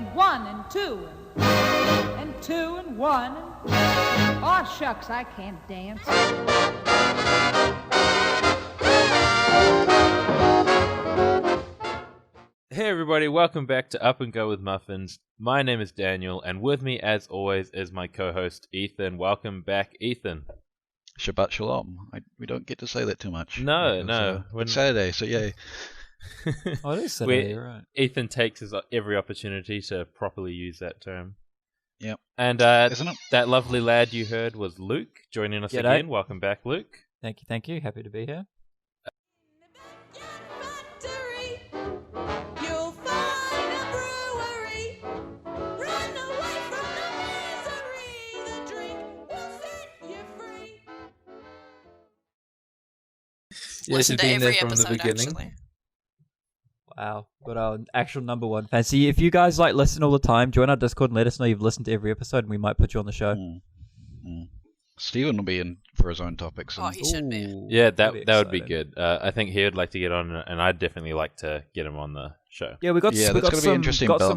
and 1 and 2 and 2 and 1 and... Oh, shucks, I can't dance. Hey everybody, welcome back to Up and Go with Muffins. My name is Daniel, and with me as always is my co-host Ethan. Welcome back, Ethan. Shabbat Shalom. We don't get to say that too much. No. It's Saturday, so yay. Oh, it is Saturday, right. Ethan takes every opportunity to properly use that term. Yep. And Isn't it? that lovely lad you heard was Luke, joining us again. Welcome back, Luke. Thank you. Happy to be here. Listen to every episode, actually. Wow, got our actual number one fan. See, if you guys listen all the time, join our Discord and let us know you've listened to every episode, and we might put you on the show. Steven will be in for his own topics. Oh, he should be. Yeah, that would be good. I think he would like to get on, and I'd definitely like to get him on the show. Yeah, we got some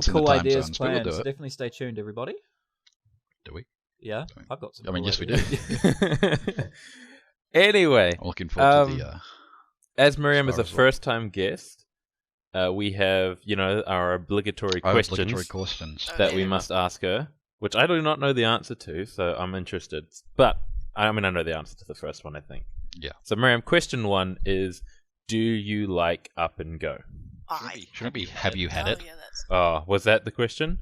cool ideas zones, planned. We'll so definitely stay tuned, everybody. Do we? Yeah, I've got some. I mean, cool yes, ideas. we do. Anyway, I'm looking forward to the. As Miriam is a first-time guest, we have, our obligatory questions that we must ask her, which I do not know the answer to, so I'm interested. But, I know the answer to the first one, I think. Yeah. So, Miriam, question 1 is, do you like Up and Go? Shouldn't it be, have you had it? Yeah, Oh, was that the question?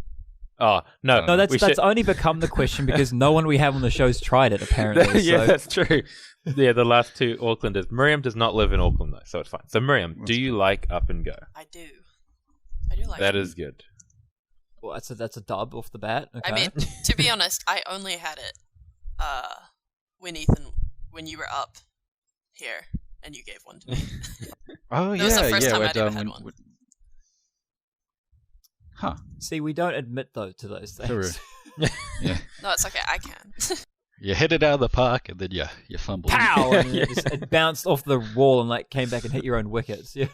Oh, no. No, that's only become the question because no one we have on the show's tried it, apparently. Yeah, that's true. Yeah, the last two Aucklanders. Miriam does not live in Auckland, though, so it's fine. So, Miriam, do you like Up and Go? I do. I do like That it. is good. Well, that's a dub off the bat. Okay. I mean, to be honest, I only had it when you were up here and you gave one to me. Oh, That was the first time I'd ever had one. Huh. See, we don't admit to those things. True. Yeah. No, it's okay. I can. You hit it out of the park and then you fumbled. Pow! And it bounced off the wall and came back and hit your own wickets. Yeah.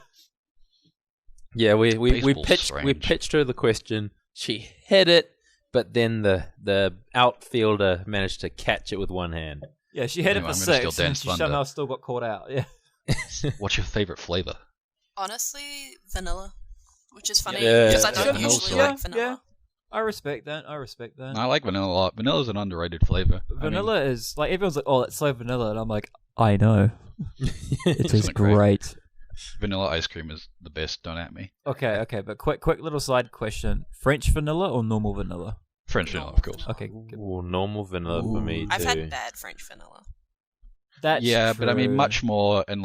Yeah, we pitched her the question. She hit it, but then the outfielder managed to catch it with one hand. Yeah, she hit it for 6, and she somehow still got caught out. Yeah. What's your favorite flavor? Honestly, vanilla, which is funny because I don't usually like vanilla. Yeah. I respect that. I like vanilla a lot. Vanilla's an underrated flavor. Vanilla is everyone's like, oh, it's so vanilla, and I'm like, I know. It is great. Vanilla ice cream is the best. Don't at me. Okay, but quick little side question: French vanilla or normal vanilla? French vanilla, of course. Okay, good. Ooh, normal vanilla for me too. I've had bad French vanilla. That's true. But I mean, much more, and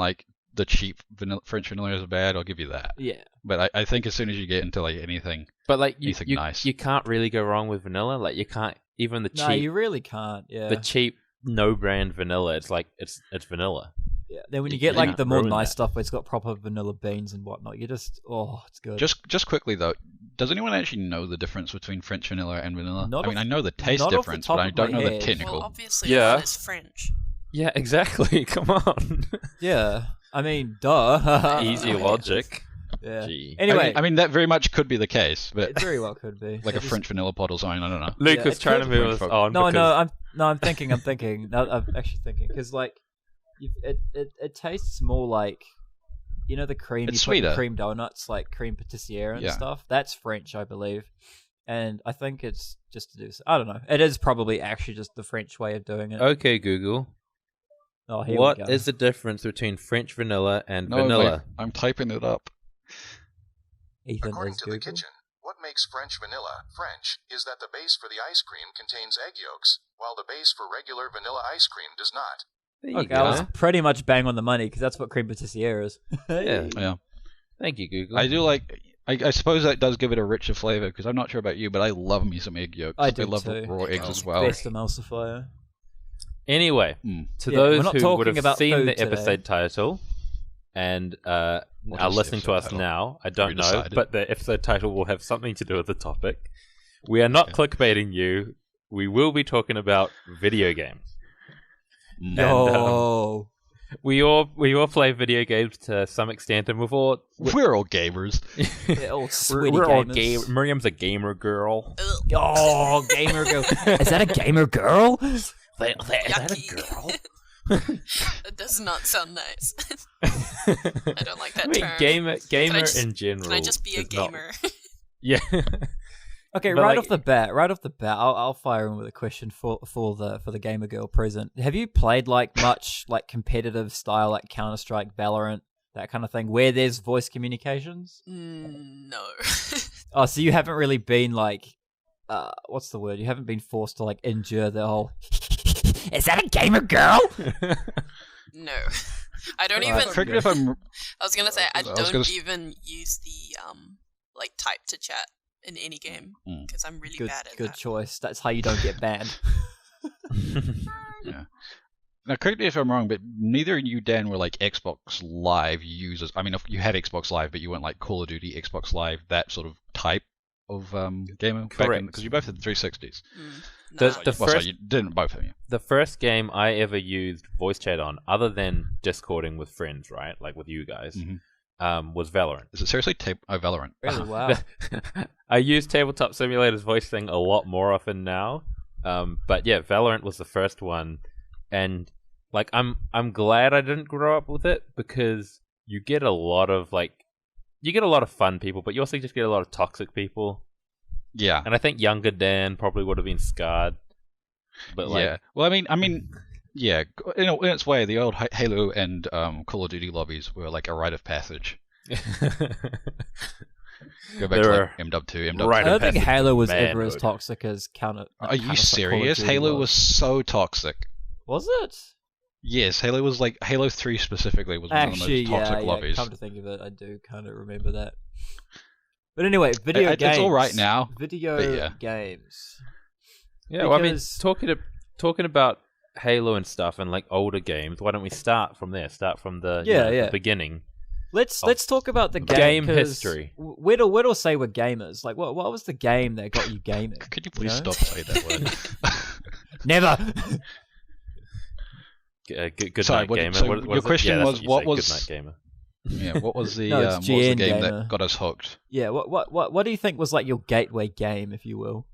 the cheap French vanilla is bad. I'll give you that. Yeah. But I think as soon as you get into anything, you nice, you can't really go wrong with vanilla. You can't even the cheap. No, you really can't. Yeah. The cheap no brand vanilla. It's it's vanilla. Yeah. Then when you get the more nice stuff where it's got proper vanilla beans and whatnot, you just it's good. Just quickly though, does anyone actually know the difference between French vanilla and vanilla? I know the taste difference, but I don't know the technical. Well, obviously, one is French. Yeah, exactly. Come on. Yeah. I mean, duh. Easy logic. Yeah. Gee. Anyway, I mean that very much could be the case, but it very well could be. Like a French vanilla pot or something. I don't know. Luke was trying to move us on. I'm thinking. No, I'm actually thinking because it tastes more like the cream. It's you sweeter. Put in cream donuts, like cream pâtissière and stuff. That's French, I believe. And I think it's just to do. I don't know. It is probably actually just the French way of doing it. Okay, Google. Oh, here what we go. is the difference between French vanilla and vanilla? Wait, I'm typing it up. Ethan According is to Google. the kitchen, what makes French vanilla French is that the base for the ice cream contains egg yolks, while the base for regular vanilla ice cream does not. Okay, I was pretty much bang on the money because that's what cream pâtissière is. Yeah. Thank you, Google. I do I suppose that does give it a richer flavor because I'm not sure about you, but I love me some egg yolks. I do love too. raw eggs as well. Best emulsifier. Anyway, to those who would have seen the episode title and are listening to us now, I don't know, but the episode title will have something to do with the topic. We are not clickbaiting you. We will be talking about video games. No. We all play video games to some extent, and we're all gamers. They're all sweaty we're all gamers. Miriam's a gamer girl. Oh, gamer girl. Is that a gamer girl? Is that a girl? That does not sound nice. I don't like that term. Gamer in general. Can I just be a gamer? Yeah. Okay, But right off the bat, I'll fire in with a question for the gamer girl present. Have you played much competitive style like Counter-Strike, Valorant, that kind of thing, where there's voice communications? No. Oh, so you haven't really been what's the word? You haven't been forced to endure the whole. Is that a gamer girl? No. I don't even. Correct me if I'm. I was gonna say I don't even use the type to chat in any game because I'm really bad at that. Good choice. That's how you don't get banned. Yeah. Now, correct me if I'm wrong, but neither you, Dan, were Xbox Live users. I mean, if you had Xbox Live, but you weren't Call of Duty, Xbox Live, that sort of type of gamer. Correct. Because you both had 360s. You didn't both of you. The first game I ever used voice chat on, other than Discording with friends, right, with you guys, was Valorant. Is it seriously Valorant? Really? Wow. I use Tabletop Simulator's voice thing a lot more often now, but yeah, Valorant was the first one, and I'm glad I didn't grow up with it because you get a lot of fun people, but you also just get a lot of toxic people. Yeah, and I think younger Dan probably would have been scarred. But yeah, well, I mean, yeah, in its way, the old Halo and Call of Duty lobbies were a rite of passage. Go back to MW2, MW3. I don't think Halo was ever as toxic as Counter. Are you serious? Halo was so toxic. Was it? Yes, Halo was Halo 3 specifically was one of the most toxic lobbies. Come to think of it, I do kind of remember that. But anyway, video games. It's all right now. Video games. Yeah, well, I mean, talking about Halo and stuff and older games, why don't we start from there? Start from the beginning. Let's talk about the game history. We'd all say we're gamers. What was the game that got you gaming? Could you please stop saying that word? Never. Good night, gamer. So your question was, what was Good night, gamer? Yeah, what was the what was the game that got us hooked? Yeah, what do you think was your gateway game, if you will?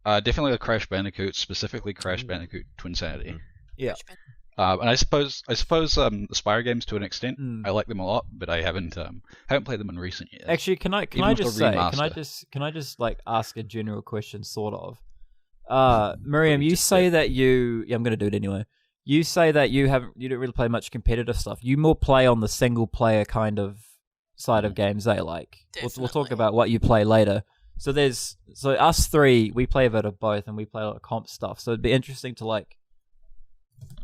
Definitely the Crash Bandicoot, specifically Crash Bandicoot Twin Sanity. Yeah. And I suppose the Spyro games to an extent. I like them a lot, but I haven't played them in recent years. Actually, can I just ask a general question, sort of? Miriam, you say that you. Yeah, I'm going to do it anyway. You say that you don't really play much competitive stuff. You more play on the single player kind of side of games. We'll talk about what you play later. So us three, we play a bit of both, and we play a lot of comp stuff. So it'd be interesting to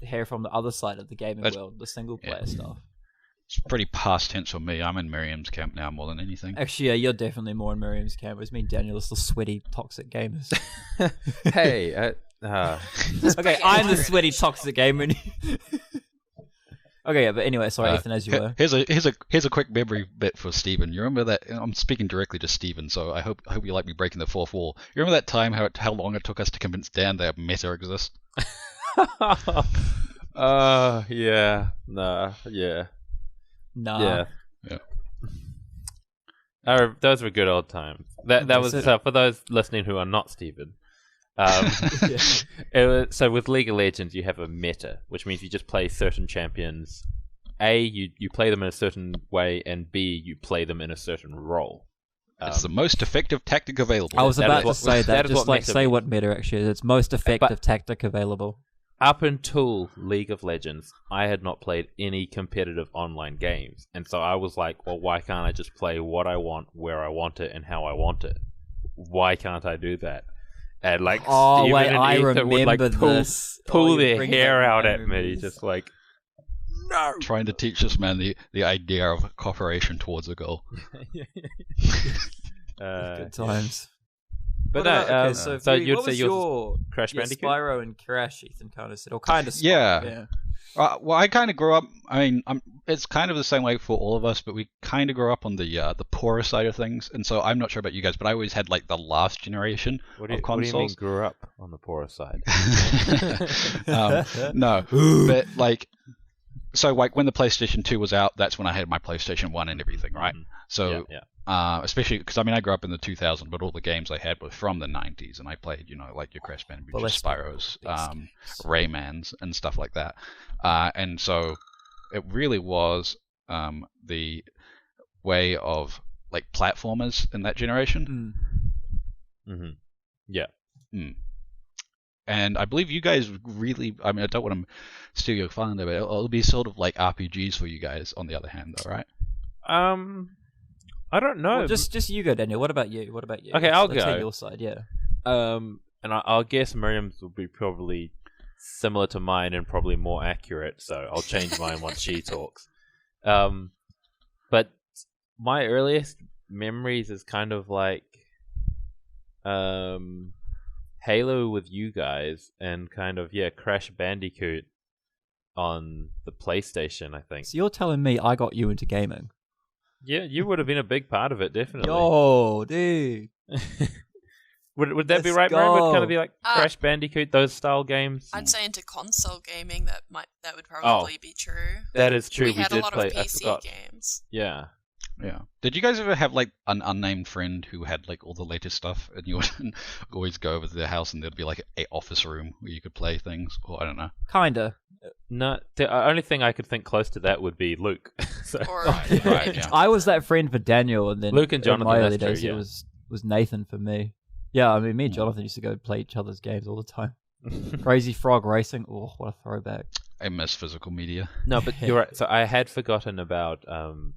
hear from the other side of the gaming world, the single player stuff. It's pretty past tense for me. I'm in Miriam's camp now more than anything. Actually, yeah, you're definitely more in Miriam's camp. It's me and Daniel, little sweaty, toxic gamers. Hey, okay, I'm the sweaty, toxic gamer. Okay, yeah, but anyway, sorry, Ethan, as you were. Here's a quick memory bit for Stephen. You remember that? I'm speaking directly to Stephen, so I hope you like me breaking the fourth wall. You remember that time how long it took us to convince Dan that meta exists? Yeah. Nah. Yeah. Nah. Yeah. Those were good old times. That was for those listening who are not Stephen. So with League of Legends, you have a meta, which means you just play certain champions. A, you play them in a certain way, and B, you play them in a certain role. It's the most effective tactic available. I was about to say that. Just say what meta actually is. It's most effective tactic available. Up until League of Legends, I had not played any competitive online games, and so I was like, well, why can't I just play what I want, where I want it, and how I want it? Why can't I do that? And Steven and I Ethan remember would this. pull their hair out at me, just no. Trying to teach this man the idea of cooperation towards a goal. Good times. But so you'd say your Crash Bandicoot? Spyro and Crash, Ethan kind of said, or kind of. Yeah. Well, I kind of grew up. I mean, it's kind of the same way for all of us, but we kind of grew up on the poorer side of things, and so I'm not sure about you guys, but I always had the last generation of consoles. What do you mean grew up on the poorer side? No, but So like when the PlayStation 2 was out, that's when I had my PlayStation 1 and everything, right? So especially because I mean I grew up in the 2000s, but all the games I had were from the 90s, and I played like your Crash Bandicoot, Spyros, Raymans, and stuff like that. And so it really was the way of like platformers in that generation. Yeah. And I believe you guys really, I mean, I don't want to steal your thunder, but it'll be sort of like RPGs for you guys on the other hand, though, right? I don't know. Well, just you go, Daniel. What about you? Okay, I'll Let's go. hear your side, yeah. And I'll guess Miriam's will be probably similar to mine and probably more accurate, so I'll change mine once she talks. But my earliest memories is kind of like Halo with you guys, and kind of Crash Bandicoot on the PlayStation, I think. So you're telling me I got you into gaming? Yeah, you would have been a big part of it, definitely. Yo, dude. Would that be right, Miriam? Would kind of be like Crash Bandicoot, those style games? I'd say into console gaming, that would probably be true. That is true. We had did a lot play of PC games. Yeah. Yeah. Did you guys ever have like an unnamed friend who had like all the latest stuff, and you would always go over to their house and there'd be like an office room where you could play things, or I don't know? Kinda. No, the only thing I could think close to that would be Luke. So. Right, yeah. I was that friend for Daniel, and then Luke and Jonathan. in my early that's days, true, it was Nathan for me. Yeah, I mean, me and Jonathan used to go play each other's games all the time. Crazy Frog Racing. Oh, what a throwback! I miss physical media. No, but you're right. So I had forgotten about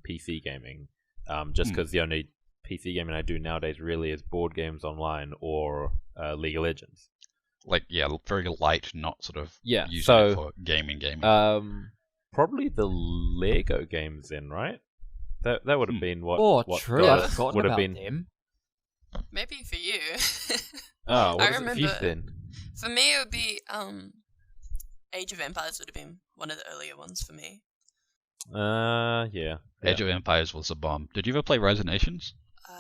PC gaming, just because the only PC gaming I do nowadays really is board games online or League of Legends. Like, very light, not sort of using it for gaming. Probably the Lego games then, right? That would have been what. Oh, what true. I forgot would about have been them. Maybe for you. Oh, what I is it for you remember. then? For me, it would be Age of Empires would have been one of the earlier ones for me. Yeah. Age of Empires was a bomb. Did you ever play Rise of Nations?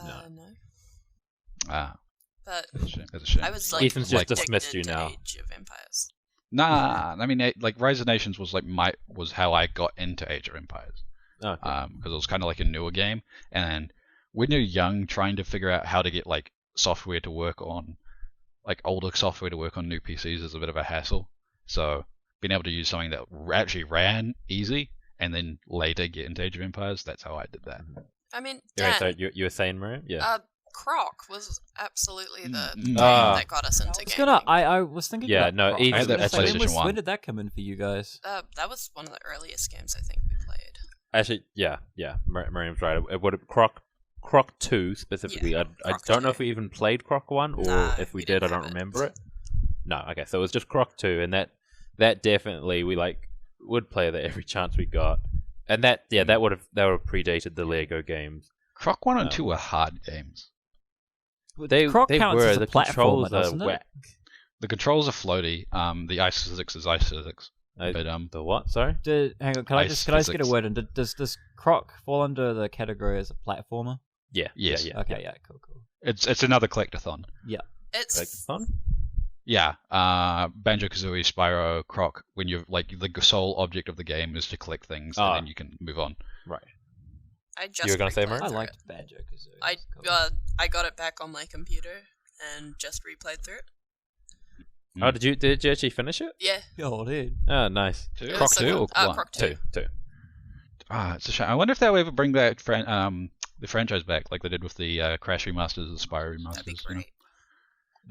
No. Ah. But That's a shame. I was like, Ethan's just dismissed you now. Age of Empires. Nah, I mean, like Rise of Nations was like was how I got into Age of Empires. Okay. Because it was kind of like a newer game, and when you're young, trying to figure out how to get like software to work on, like older software to work on new PCs is a bit of a hassle. So being able to use something that actually ran easy, and then later get into Age of Empires, that's how I did that. I mean, So you were saying, Miriam? Yeah. Croc was absolutely the game that got us into gaming. I was thinking. Yeah, about no, Croc. I had that PlayStation 1. When did that come in for you guys? That was one of the earliest games I think we played. Actually, yeah. Miriam's right. It would have Croc 2 specifically. Yeah, I don't know if we even played Croc 1, or if we did, I don't remember it. No, okay, so it was just Croc 2, and that definitely we would play that every chance we got, and that would have predated the Lego games. Croc 1 and 2 were hard games. Croc they counts were. as a The platformer, controls doesn't are it? whack. The controls are floaty. The ice physics is ice physics. But The what? Sorry. Hang on, can I just get a word in? Does Croc fall under the category as a platformer? Yeah. Yes. Yeah. Okay, yeah, cool. It's another collectathon. Yeah. It's Collectathon? Yeah. Banjo-Kazooie, Spyro, Croc. When you're like the sole object of the game is to collect things, and then you can move on. Right. I just You were gonna say, Miriam? I replayed through liked it. Banjo-Kazooie. I got it back on my computer and just replayed through it. Oh, did you actually finish it? Yeah. Oh, dude. Oh, nice. It Croc was so 2 good. or 1? Croc 2. Two. It's a shame. I wonder if they'll ever bring back the franchise back, like they did with the Crash remasters, the Spyro remasters. That'd be you know? great.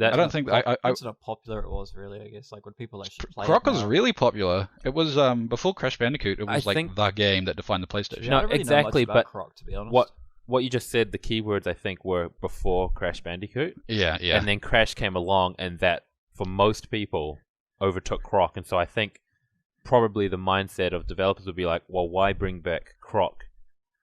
I don't think That's not popular it was really. I guess like when people actually play. Croc it was now. really popular. It was before Crash Bandicoot. It was the game that defined the PlayStation. I No, don't really exactly, know much about but Croc, to be honest. What you just said, the keywords I think were before Crash Bandicoot. Yeah. And then Crash came along, and that for most people overtook Croc, and so I think probably the mindset of developers would be like, well, why bring back Croc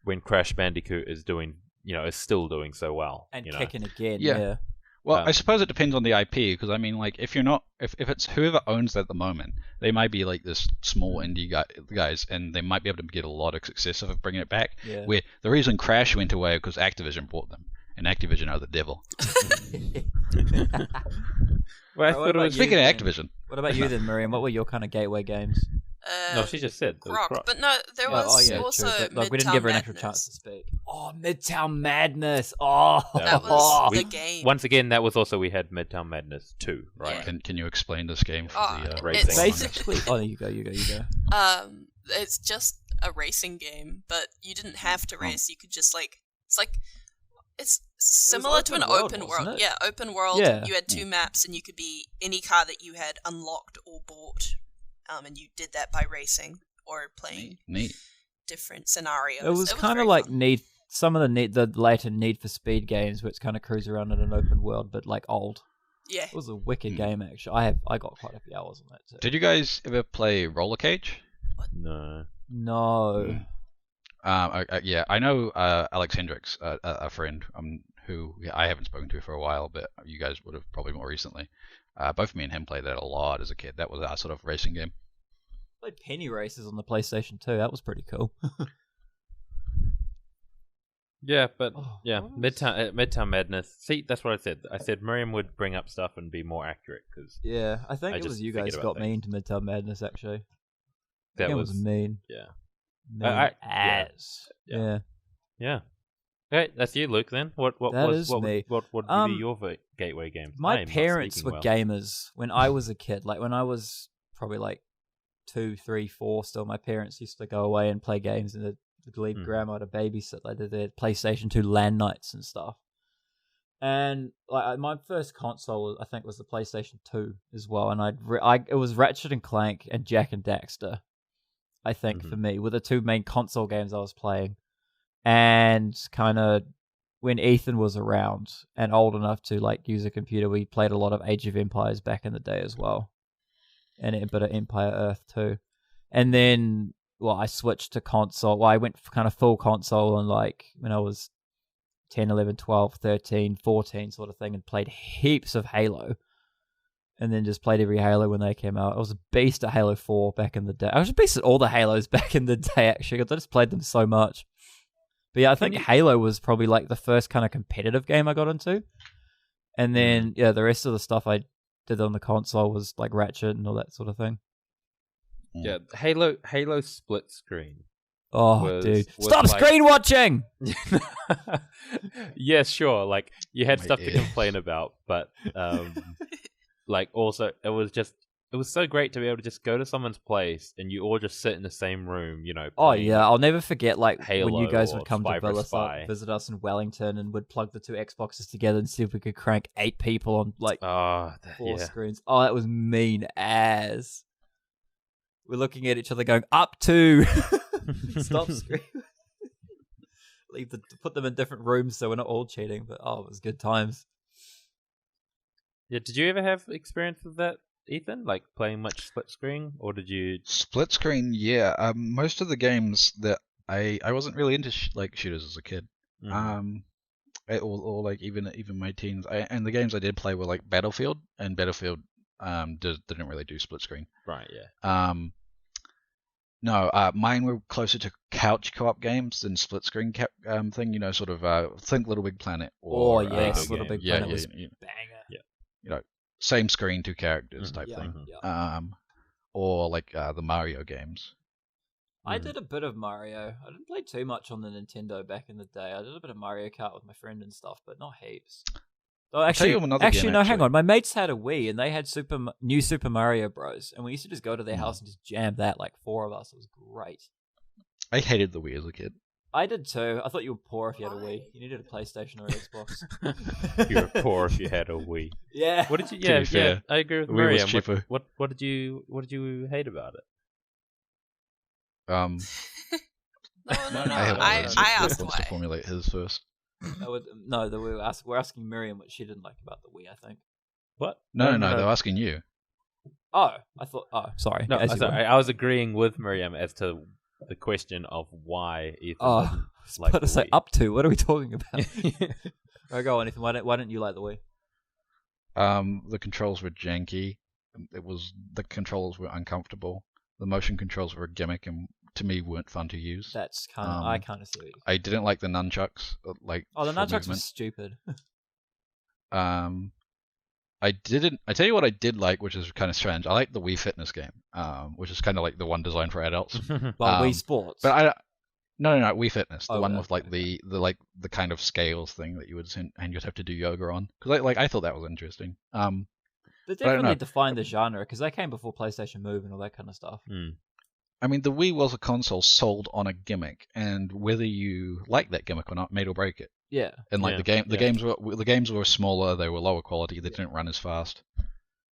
when Crash Bandicoot is doing, is still doing so well, and kicking again. Yeah. Yeah. Well, I suppose it depends on the IP, because I mean, like, if it's whoever owns that at the moment, they might be like this small indie guys, and they might be able to get a lot of success of bringing it back. Yeah. Where the reason Crash went away because Activision bought them, and Activision are the devil. Well, I What thought it about was Speaking of then? Activision, What about you then, Miriam? What were your kind of gateway games? No, she just said the Croc. But no, there was also true. Like, we didn't Midtown give her an Madness. actual chance to speak. Oh, Midtown Madness. Oh, that was the game. Once again, that was also we had Midtown Madness 2, right? Yeah. Can you explain this game for the racing? Basically, you go. it's just a racing game, but you didn't have to race. You could just it's similar to an open world. Yeah, open world. Yeah. You had 2 maps, and you could be any car that you had unlocked or bought. And you did that by racing or playing different scenarios. It was kind of like some of the later Need for Speed games, where it's kind of cruise around in an open world, but like old. Yeah, it was a wicked game actually. I got quite a few hours on that too. Did you guys ever play Roller Cage? No. Yeah, I know Alex Hendricks, a friend who I haven't spoken to for a while, but you guys would have probably more recently. Both me and him played that a lot as a kid. That was our sort of racing game. I played Penny Races on the PlayStation 2. That was pretty cool. Yeah, but Midtown Madness. See, that's what I said. I said Miriam would bring up stuff and be more accurate because. Yeah, I think it was you guys got me into Midtown Madness actually. That was mean. Yeah. Yeah. Okay, that's you, Luke. Then what would be your gateway game? My parents were gamers when I was a kid. Like when I was probably like 2, 3, 4. Still, my parents used to go away and play games, and they'd leave grandma to babysit. Like they did PlayStation 2 LAN nights and stuff. And like my first console, I think, was the PlayStation 2 as well. And it was Ratchet and Clank and Jak and Daxter. I think for me were the 2 main console games I was playing. And kind of when Ethan was around and old enough to like use a computer, we played a lot of Age of Empires back in the day as well, and a bit of Empire Earth too. And then, I switched to console. I went kind of full console and like when I was 10, 11, 12, 13, 14 sort of thing, and played heaps of Halo. And then just played every Halo when they came out. I was a beast at Halo 4 back in the day. I was a beast at all the Halos back in the day actually, because I just played them so much. But yeah, I think Halo was probably like the first kind of competitive game I got into. And then, the rest of the stuff I did on the console was like Ratchet and all that sort of thing. Yeah, Halo split screen. Oh, dude. Stop screen watching! Yeah, sure. Like, you had stuff to complain about, but, like, also, it was so great to be able to just go to someone's place and you all just sit in the same room, Oh yeah, I'll never forget like Halo when you guys would come Spy to visit us in Wellington and would plug the 2 Xboxes together and see if we could crank 8 people on like 4 screens. Oh, that was mean as. We're looking at each other going, up to stop screaming. Put them in different rooms so we're not all cheating, but it was good times. Yeah, did you ever have experience with that, Ethan? Like playing much split screen, or did you? Split screen, yeah. Most of the games that I wasn't really into like shooters as a kid. Or like even my teens. And the games I did play were like Battlefield, and Battlefield didn't really do split screen. Right. Yeah. No, mine were closer to couch co-op games than split screen thing. You know, sort of think Little Big Planet. Or, Little Big Planet was banger. Yeah. You know, same screen, 2 characters type thing. Yeah. Or like the Mario games. I did a bit of Mario. I didn't play too much on the Nintendo back in the day. I did a bit of Mario Kart with my friend and stuff, but not heaps. Oh, actually, hang on. My mates had a Wii, and they had new Super Mario Bros. And we used to just go to their house and just jam that, like 4 of us. It was great. I hated the Wii as a kid. I did too. I thought you were poor if you had a Wii. You needed a PlayStation or an Xbox. You were poor if you had a Wii. Yeah. What did you? Yeah. I agree with Miriam. What did you hate about it? No. I asked why. To formulate his first. We're asking Miriam what she didn't like about the Wii, I think. What? No, they're asking you. Oh, I thought. Oh, sorry. No, sorry. I was agreeing with Miriam as to the question of why Ethan didn't like the Wii. Up to? What are we talking about? Oh, go on, Ethan. Why didn't you like the Wii? The controls were janky. The controls were uncomfortable. The motion controls were a gimmick and to me weren't fun to use. That's kind of I kind of see. I didn't like the nunchucks. The nunchucks were stupid. I tell you what I did like, which is kind of strange. I like the Wii Fitness game, which is kind of like the one designed for adults. Wii Sports. But no, Wii Fitness, the one with like the kind of scales thing that you would send, and you'd have to do yoga on. Because I thought that was interesting. They definitely defined the genre because they came before PlayStation Move and all that kind of stuff. I mean, the Wii was a console sold on a gimmick, and whether you like that gimmick or not made or break it. Yeah. And like the games were smaller, they were lower quality, they didn't run as fast.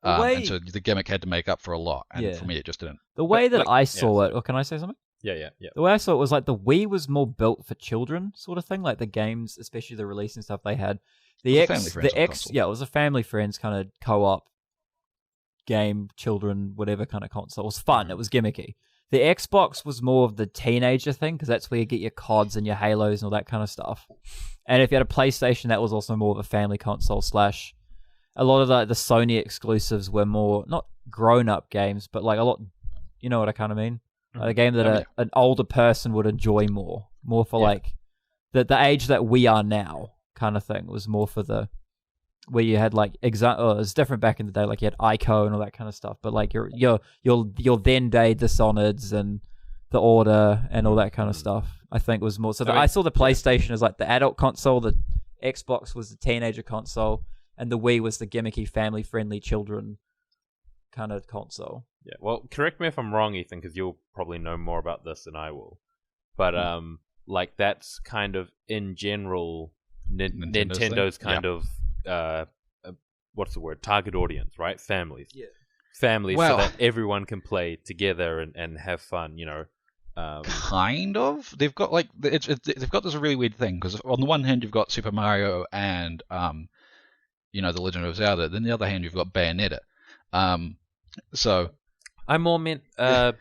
And so the gimmick had to make up for a lot, and for me it just didn't. The way that I saw it, or can I say something? Yeah. The way I saw it was like the Wii was more built for children, sort of thing. Like the games, especially the release and stuff they had. It was a family friends kind of co-op game, children, whatever kind of console. It was fun. It was gimmicky. The Xbox was more of the teenager thing because that's where you get your CODs and your Halos and all that kind of stuff. And if you had a PlayStation, that was also more of a family console / a lot of the Sony exclusives were more not grown-up games, but like a lot. You know what I kind of mean? Like a game that an older person would enjoy more for like the age that we are now kind of thing. It was more for the where you had like it was different back in the day, like you had Ico and all that kind of stuff. But like your then day Dishonored's and the Order and all that kind of stuff, I think was more. So I saw the PlayStation as like the adult console, the Xbox was the teenager console, and the Wii was the gimmicky, family-friendly children kind of console. Yeah. Well, correct me if I'm wrong, Ethan, because you'll probably know more about this than I will. But like that's kind of in general Nintendo's kind of what's the word? Target audience, right? Families. Yeah. Families, so that everyone can play together and have fun. You know. Kind of. They've got like they've got this really weird thing because on the one hand you've got Super Mario and the Legend of Zelda. Then the other hand you've got Bayonetta. So I more meant I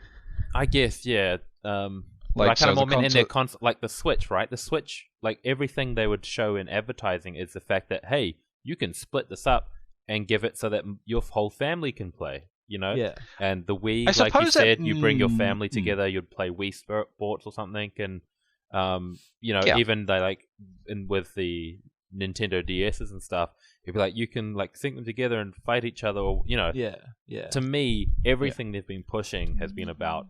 guess I kind of more meant in their console, like the Switch, right? The Switch, like everything they would show in advertising is the fact that hey, you can split this up and give it so that your whole family can play. You know, and the Wii, like you said, you bring your family together. You'd play Wii Sports or something, and even they like with the Nintendo DSs and stuff, it'd be like you can like sync them together and fight each other, or To me, everything they've been pushing has been about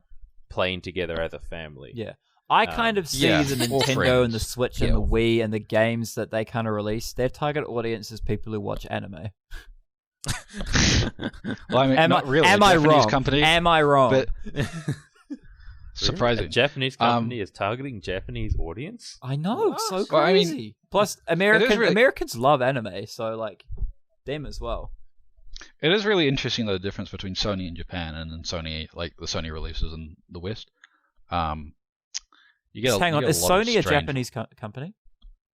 playing together as a family. Yeah, I kind of see the Nintendo and the Switch and the Wii and the games that they kind of release. Their target audience is people who watch anime. Well, I mean, not really. Am I wrong? Company, am I wrong? But surprising. A Japanese company is targeting Japanese audience? I know, so crazy. Well, I mean, plus, Americans love anime, so like them as well. It is really interesting though, the difference between Sony in Japan and then Sony, like the Sony releases in the West. You get hang on, is Sony a Japanese company?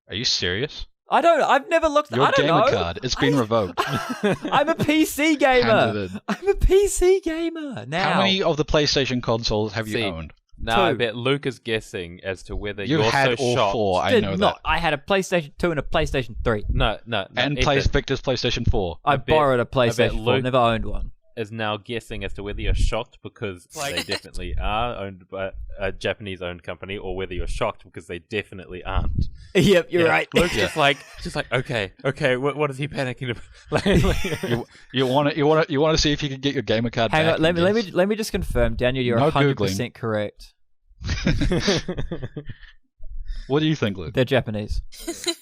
Are you serious? I've never looked. Your I don't gamer know. card, it's been revoked. I'm a PC gamer. I'm a PC gamer now. How many of the PlayStation consoles have you owned? No, 2. I bet Luke is guessing as to whether you you're had so all shocked. 4. I know that. I had a PlayStation 2 and a PlayStation 3. No. And Victor's PlayStation 4. I borrowed a PlayStation 4. Never owned one. Is now guessing as to whether you're shocked because they definitely are owned by a Japanese-owned company, or whether you're shocked because they definitely aren't. Yep, you're right. Luke's just like okay. What is he panicking about? you want to see if you can get your gamer card. Hang back on, let me just confirm, Daniel. You're 100% correct. What do you think, Luke? They're Japanese.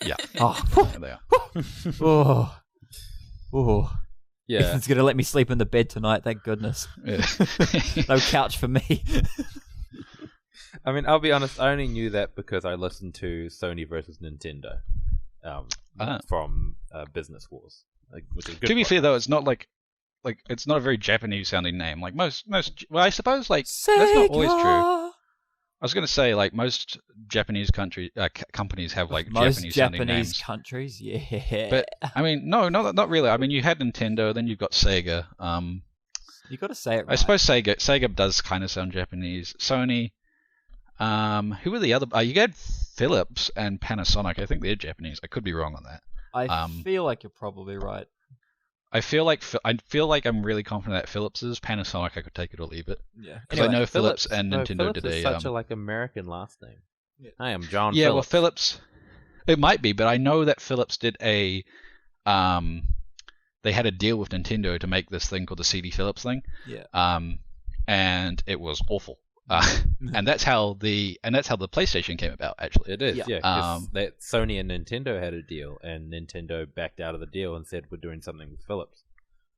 Yeah. Oh, they are. Oh. Yeah. It's going to let me sleep in the bed tonight, thank goodness. Yeah. No couch for me. I mean, I'll be honest, I only knew that because I listened to Sony versus Nintendo from Business Wars. Which is good. To be fair, though, it's not like it's not a very Japanese sounding name. Like most well, I suppose that's not always true. I was going to say, like, most Japanese companies have, like, Japanese-sounding names. Most Japanese countries, yeah. But, I mean, no, not really. I mean, you had Nintendo, then you've got Sega. You got to say it right. I suppose Sega does kind of sound Japanese. Sony, who were the other... you had Philips and Panasonic. I think they're Japanese. I could be wrong on that. I feel like you're probably right. I feel like I'm really confident that Philips is. Panasonic, I could take it or leave it. Yeah. Because I know Philips and Nintendo Philips did is such a like American last name. Yeah. I am John. Yeah, Phillips. well, Philips. It might be, but I know that Philips did a. They they had a deal with Nintendo to make this thing called the CD Phillips thing. Yeah. And it was awful. And that's how the PlayStation came about. Actually, it is. Yeah. Sony and Nintendo had a deal, and Nintendo backed out of the deal and said we're doing something with Philips.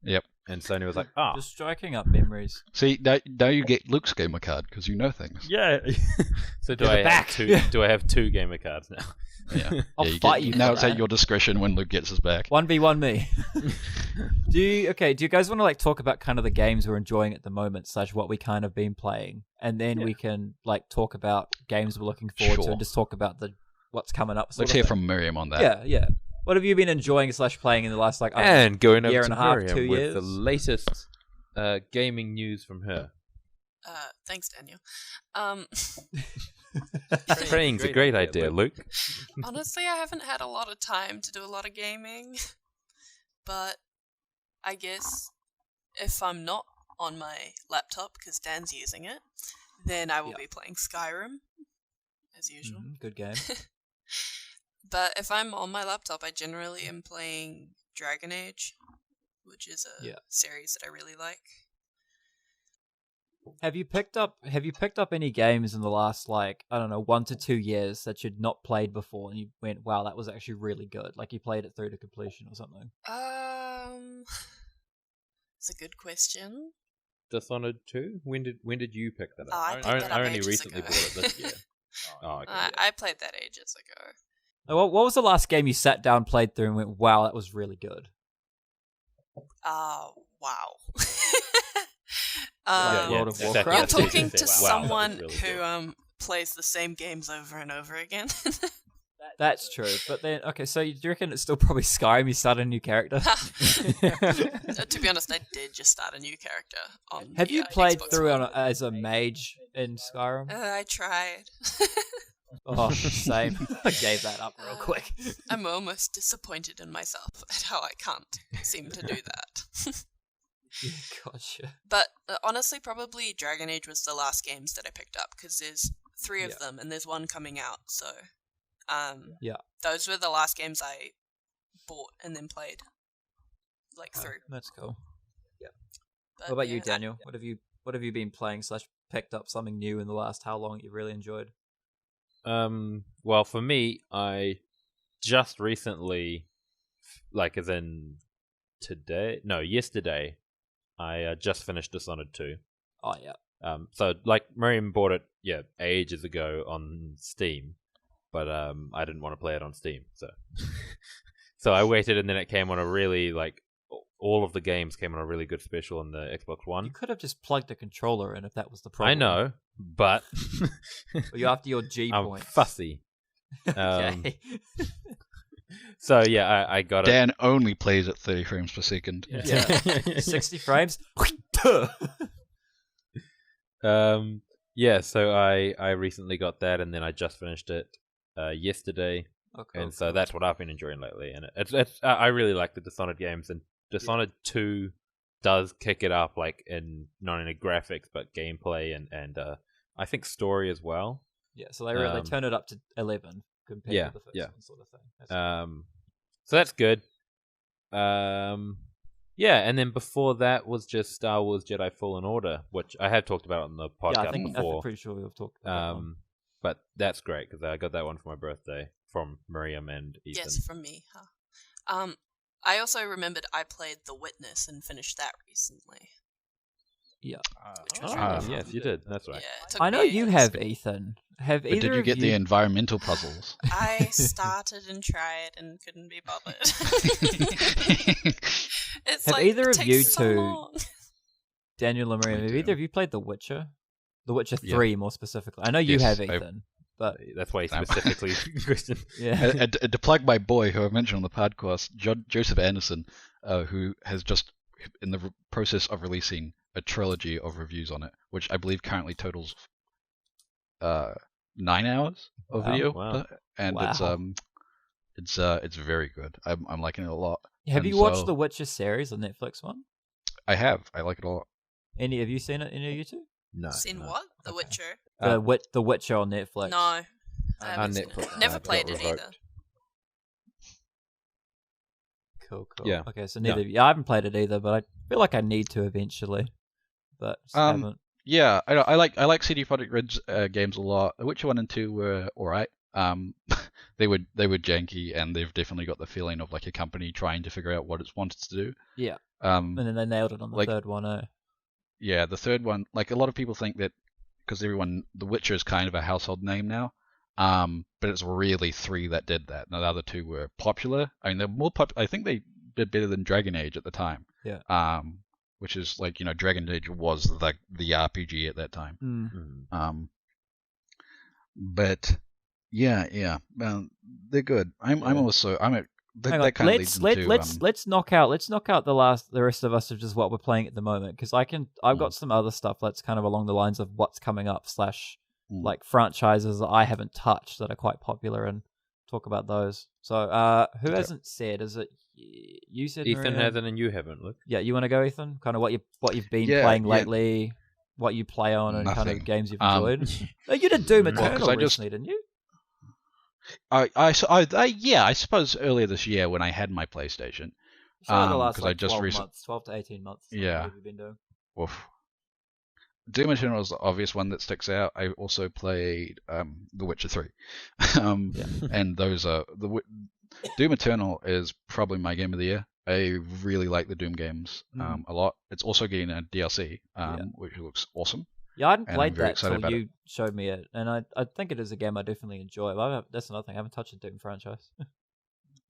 Yep. And Sony was like, just striking up memories. See, now you get Luke's gamer card because you know things. Yeah. So do I have two gamer cards now? Yeah. I'll fight you. Now it's at your discretion when Luke gets his back. 1v1 me. Do you guys want to talk about kind of the games we're enjoying at the moment, / what we kind of been playing, and then we can talk about games we're looking forward to, and just talk about what's coming up. Let's hear from Miriam on that. Yeah. What have you been enjoying / playing in the last and going year up and to a half, Miriam 2 with years? the latest gaming news from her. Thanks, Daniel. Praying's a great idea, Luke. Honestly, I haven't had a lot of time to do a lot of gaming, but I guess if I'm not on my laptop because Dan's using it, then I will be playing Skyrim, as usual. Good game. But if I'm on my laptop, I generally am playing Dragon Age, which is a series that I really like. Have you picked up any games in the last 1 to 2 years that you'd not played before and you went, wow, that was actually really good? Like you played it through to completion or something? It's a good question. Dishonored 2? When did you pick that up? I picked that up I only ages recently ago. bought it this year. Okay. I played that ages ago. What was the last game you sat down, played through, and went, wow, that was really good? Wow. World of Warcraft? You're talking to Wow, someone really who plays the same games over and over again. That's true, but then, okay, so do you reckon it's still probably Skyrim you started a new character? To be honest, I did just start a new character on Have you played Xbox through One. as a mage in Skyrim? I tried. Oh, same. I gave that up real quick. I'm almost disappointed in myself at how I can't seem to do that. Yeah, gotcha. But honestly, probably Dragon Age was the last games that I picked up, because there's 3 of them, and there's 1 coming out, so... those were the last games I bought and then played, through. That's cool. Yeah. But, what about you, Daniel? What have you been playing / picked up something new in the last how long you really enjoyed? Well, for me, I just recently, as in yesterday, I just finished Dishonored 2. Oh, yeah. So, Miriam bought it, ages ago on Steam, but I didn't want to play it on Steam, so so I waited, and then it came on a really, all of the games came on a really good special on the Xbox One. You could have just plugged a controller in if that was the problem. I know, but... You're after your G I'm points. fussy. Okay. So, I got it. Dan only plays at 30 frames per second. Yeah. 60 frames. So I recently got that, and then I just finished it yesterday. Okay. And so that's what I've been enjoying lately. And it's I really like the Dishonored games, and Dishonored 2 does kick it up, in not only graphics but gameplay and I think story as well. Yeah, so they really turn it up to 11 compared to the first one, sort of thing. So that's good. And then before that was just Star Wars Jedi Fallen Order, which I had talked about on the podcast before. I'm pretty sure we've talked about that one. But that's great, because I got that one for my birthday from Miriam and Ethan. Yes, from me. Huh? I also remembered I played The Witness and finished that recently. Yeah. Yes, you did. That's right. Yeah, I know you have, Ethan. But did you get the environmental puzzles? I started and tried and couldn't be bothered. Have either of you so two, long. Daniel and Miriam, have either of you played The Witcher? The Witcher 3, more specifically. I know you have, Ethan. But that's why he specifically questioned. Yeah. To plug my boy, who I mentioned on the podcast, Joseph Anderson, who has just in the process of releasing a trilogy of reviews on it, which I believe currently totals 9 hours of video, and it's very good. I'm liking it a lot. Have you watched the Witcher series, the Netflix one? I have. I like it a lot. Have you seen it? Any of you two? No. Seen what? The Witcher? The Witcher on Netflix. No. I haven't seen it. Never played it either. Cool. Yeah. Okay, so neither. Yeah, I haven't played it either, but I feel like I need to eventually. But just haven't. Yeah, I like CD Projekt Red's games a lot. The Witcher 1 and 2 were alright. They were janky, and they've definitely got the feeling of like a company trying to figure out what it wants to do. Yeah. And then they nailed it on the third one. Yeah, the third one. Like a lot of people think that because The Witcher is kind of a household name now. But it's really 3 that did that. Now the other 2 were popular. I mean, they're more popular. I think they did better than Dragon Age at the time. Yeah. Which is like, Dragon Age was the RPG at that time. Mm-hmm. But yeah, they're good. Let's knock out the rest of us of just what we're playing at the moment, because I've got some other stuff that's kind of along the lines of what's coming up / like franchises that I haven't touched that are quite popular, and talk about those. So who hasn't said? Is it you said? Ethan Miriam? hasn't, and you haven't. Look. Yeah, you want to go, Ethan? Kind of what you've been playing lately, what you play on, and kind of games you've enjoyed. You did Doom Eternal recently, didn't you? I suppose earlier this year when I had my PlayStation. The last 12 to 18 months. Yeah. What have you been doing? Oof. Doom Eternal is the obvious one that sticks out. I also played The Witcher 3. And those are Doom Eternal is probably my game of the year. I really like the Doom games a lot. It's also getting a DLC, which looks awesome. Yeah, I hadn't played that until you showed me it, and I think it is a game I definitely enjoy. But that's another thing, I haven't touched the Doom franchise.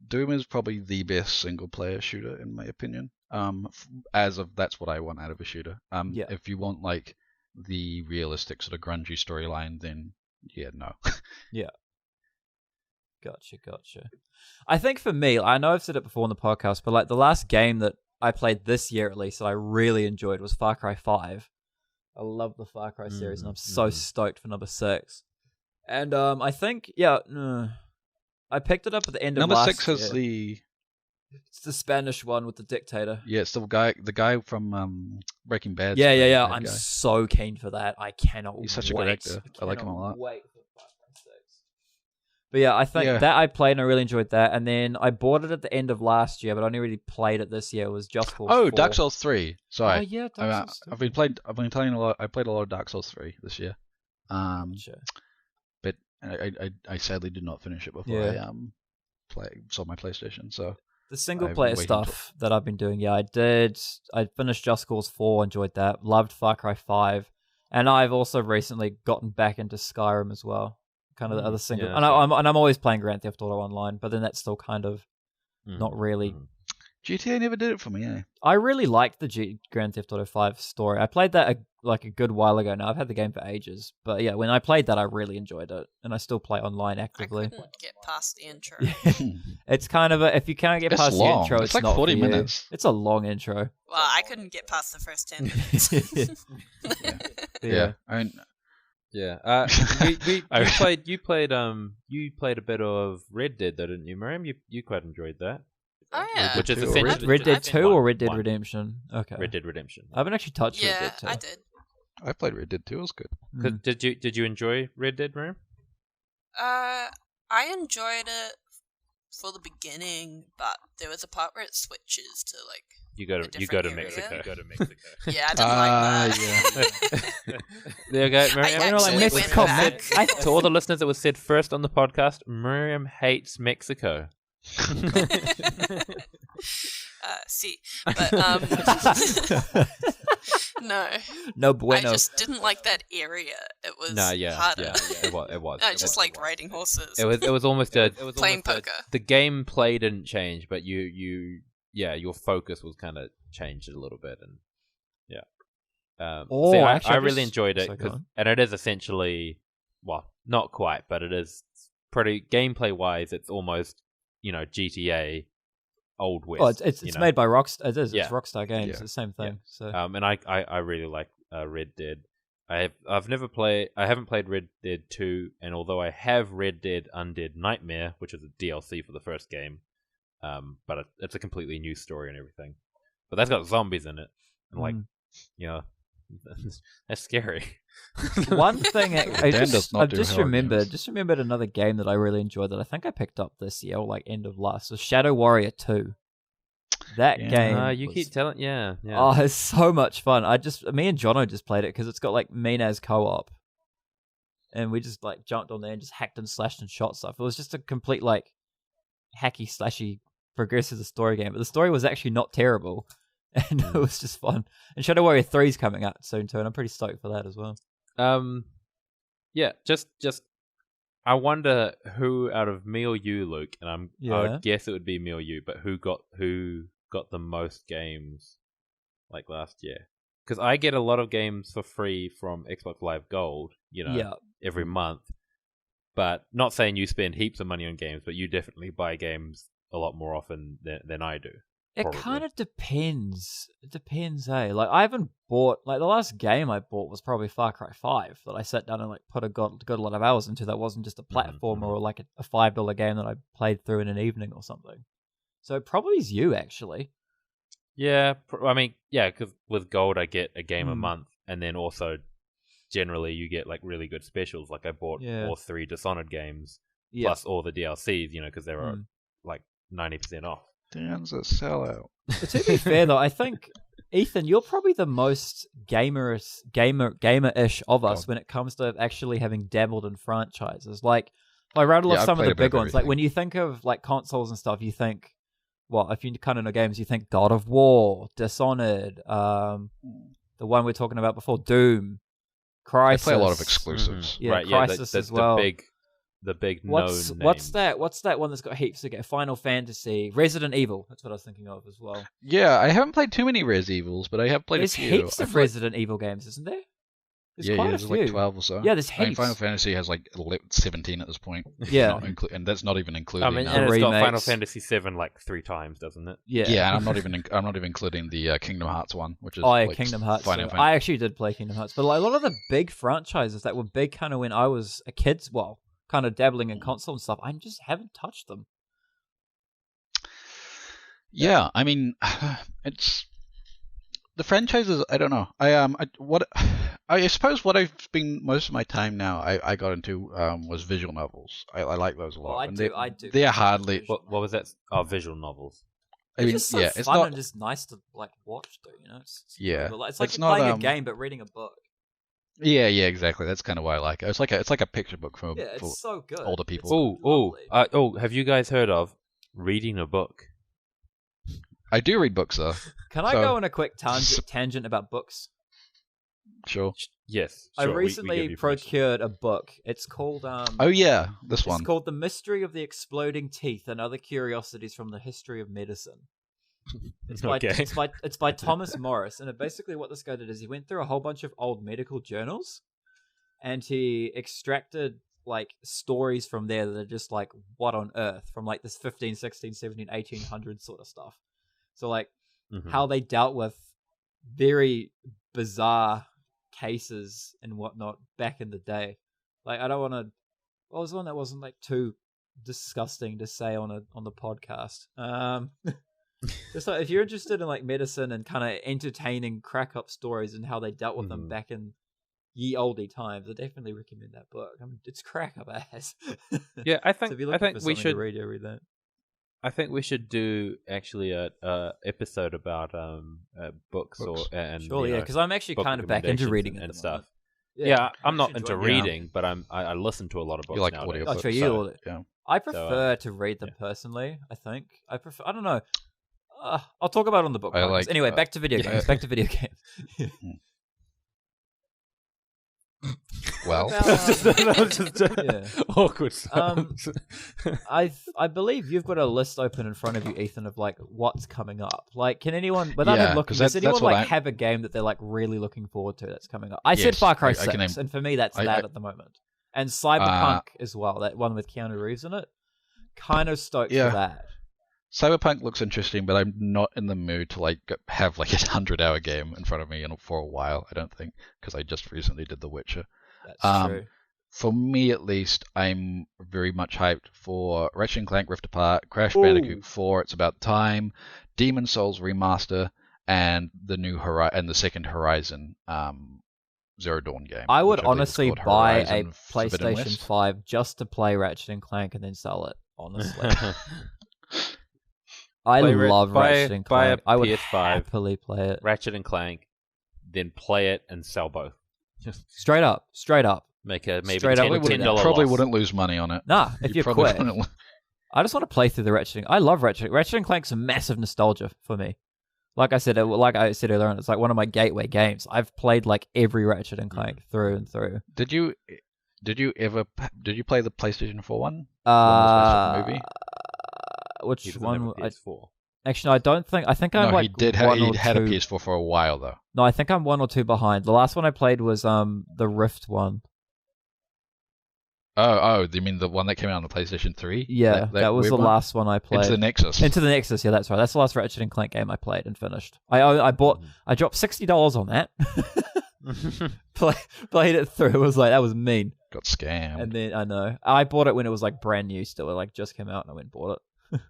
Doom is probably the best single-player shooter, in my opinion. That's what I want out of a shooter. If you want like the realistic sort of grungy storyline, then no. Yeah. Gotcha. I think for me, I know I've said it before on the podcast, but like the last game that I played this year, at least, that I really enjoyed was Far Cry 5. I love the Far Cry series, and I'm so stoked for number 6. And I think, I picked it up at the end of last year. Number 6 has It's the Spanish one with the dictator. Yeah, it's the guy from Breaking Bad. Yeah. I'm so keen for that. I cannot wait. He's such a good actor. I like him a lot. Wait for Far Cry 6. But yeah, I think that I played and I really enjoyed that. And then I bought it at the end of last year, but I only really played it this year. It was Just Cause 4. Dark Souls 3. Sorry. Oh yeah, Dark Souls 3. I've been playing a lot. I played a lot of Dark Souls 3 this year. Gotcha. But I sadly did not finish it before I sold my PlayStation. So the single player stuff that I've been doing, I did. I finished Just Cause 4, enjoyed that. Loved Far Cry 5, and I've also recently gotten back into Skyrim as well. Kind of the other single, and I'm always playing Grand Theft Auto Online, but then that's still kind of not really. GTA never did it for me, eh? I really liked the Grand Theft Auto 5 story. I played that a good while ago now. I've had the game for ages. But yeah, when I played that, I really enjoyed it. And I still play online actively. I couldn't get past the intro. It's kind of if you can't get past the intro, it's like not 40 for minutes. You. It's a long intro. Well, I couldn't get past the first 10 minutes. Yeah. I mean... Yeah, you played a bit of Red Dead, though, didn't you, Miriam? You quite enjoyed that. Oh yeah, which is essentially Red Dead 2 or Red Dead Redemption. Okay, Red Dead Redemption. I haven't actually touched Red Dead 2. Yeah, I did. I played Red Dead 2. It was good. Did you enjoy Red Dead, Miriam? I enjoyed it for the beginning, but there was a part where it switches to like. You go to Mexico. Yeah, I didn't like that. Yeah. There you go. Miriam, to all the listeners, it was said first on the podcast, Miriam hates Mexico. But no bueno. I just didn't like that area. It was harder. It was. I just liked riding horses. It was almost playing poker. The gameplay didn't change, but your focus was kind of changed a little bit, and I really enjoyed it, and it is essentially, well, not quite, but it is pretty gameplay wise. It's almost GTA Old West. Oh, it's made by Rockstar. It is. It's Rockstar Games. Yeah. It's the same thing. So and I really like Red Dead. I haven't played Red Dead 2, and although I have Red Dead Undead Nightmare, which is a DLC for the first game. But it's a completely new story and everything. But that's got zombies in it. And that's scary. One thing I just remembered another game that I really enjoyed that I think I picked up this year, or like end of last, was Shadow Warrior 2. That game. You keep telling, yeah. Oh, it's so much fun. Me and Jono just played it because it's got like Mina's co-op, and we just like jumped on there and just hacked and slashed and shot stuff. It was just a complete like hacky slashy progressive story game, but the story was actually not terrible, and it was just fun. And Shadow Warrior 3 is coming out soon too, and I'm pretty stoked for that as well. Yeah, just I wonder who out of me or you, Luke, and I would guess it would be me or you, but who got the most games like last year? Because I get a lot of games for free from Xbox Live Gold, every month. But not saying you spend heaps of money on games, but you definitely buy games a lot more often than I do. It kind of depends. It depends, eh? Like, I haven't bought... Like, the last game I bought was probably Far Cry 5 that I sat down and, like, put a good lot of hours into. That wasn't just a platformer or, like, a $5 game that I played through in an evening or something. So it probably is you, actually. Yeah, I mean, yeah, because with Gold I get a game a month, and then also generally you get, like, really good specials. Like, I bought all 3 Dishonored games, plus all the DLCs, because they were, like, 90% off. Dan's a sellout. But to be fair, though, I think, Ethan, you're probably the most gamer-ish of us when it comes to actually having dabbled in franchises. Like, I rattle off some of the big ones. Like, when you think of, like, consoles and stuff, you think, well, if you kind of know games, you think God of War, Dishonored, the one we're talking about before, Doom, Crysis. I play a lot of exclusives. Yeah, right, Crysis as well. The big what's that one that's got heaps of Final Fantasy, Resident Evil. That's what I was thinking of as well. Yeah, I haven't played too many Res Evils, but I have played a few. There's heaps of Resident Evil games, isn't there? There's quite a few. Like 12 or so. Yeah, there's heaps. Final Fantasy has like 17 at this point. Yeah, and that's not even including. I mean, and it's got Final Fantasy 7 like 3 times, doesn't it? Yeah, yeah, and I'm not even including the Kingdom Hearts one, which is Kingdom Hearts. I actually did play Kingdom Hearts, but like, a lot of the big franchises that were big kind of when I was a kid, kind of dabbling in console and stuff, I just haven't touched them. Yeah, I mean, it's the franchises. I don't know. I suppose what I've been most of my time now. I got into was visual novels. I like those a lot. I do. They're hardly. What was that? Oh, visual novels. It's just so fun it's not, and just nice to like watch. It's like playing a game but reading a book. Yeah, exactly. That's kind of why I like it. It's like a picture book for so good. Older people. Have you guys heard of reading a book? I do read books though. Can I go on a quick tangent about books? Sure. Yes. Sure. I recently procured a book. It's called this one. It's called The Mystery of the Exploding Teeth and Other Curiosities from the History of Medicine. It's by Thomas Morris, and basically what this guy did is he went through a whole bunch of old medical journals, and he extracted like stories from there that are just like, what on earth, from like this 15, 16, 17, 1800 sort of stuff. So like how they dealt with very bizarre cases and whatnot back in the day. Like, I don't want to. What was one that wasn't like too disgusting to say on the podcast? Just like, if you're interested in like medicine and kind of entertaining crack up stories and how they dealt with them back in ye olde times, I definitely recommend that book. I mean, it's crack up ass. Yeah, I think we should read that. I think we should do actually a episode about books. Because I'm actually kind of back into reading and stuff. Yeah, I'm not into reading, but I listen to a lot of books. You like nowadays. audiobooks? Yeah. I prefer to read them personally. I think I don't know. I'll talk about it on the book. Anyway, back to video games. Back to video games. Well, awkward. I believe you've got a list open in front of you, Ethan, of like what's coming up. Like, can anyone, without him looking, does anyone like have a game that they're like really looking forward to that's coming up? I said Far Cry 6, and for me that's that at the moment, and Cyberpunk as well. That one with Keanu Reeves in it. Kind of stoked for that. Cyberpunk looks interesting, but I'm not in the mood to like have like a 100-hour game in front of me for a while. I don't think, because I just recently did The Witcher. That's true. For me, at least, I'm very much hyped for Ratchet & Clank Rift Apart, Crash Bandicoot 4, It's About Time, Demon Souls Remaster, and the second Horizon Zero Dawn game. I would honestly buy a PlayStation 5 just to play Ratchet & Clank and then sell it, honestly. I love Ratchet and Clank. I would PS5, happily play it. Ratchet and Clank, then play it and sell both. Just straight up. Make a maybe Straight up, $10 loss. Probably wouldn't lose money on it. Nah, if you quit. I just want to play through the Ratchet. I love Ratchet. Ratchet and Clank's a massive nostalgia for me. Like I said earlier on, it's like one of my gateway games. I've played like every Ratchet and Clank through and through. Did you play the PlayStation 4 one? Movie? Which one? Actually, no, I don't think. I think I'm like he had a PS4 for a while though. No, I think I'm 1 or 2 behind. The last one I played was the Rift one. Oh, you mean the one that came out on the PlayStation 3? Yeah, that was the last one I played. Into the Nexus. Into the Nexus, yeah, that's right. That's the last Ratchet and Clank game I played and finished. I dropped $60 on that. Played it through. It was like, that was mean. Got scammed. And then, I know. I bought it when it was like brand new still. It like just came out and I went and bought it.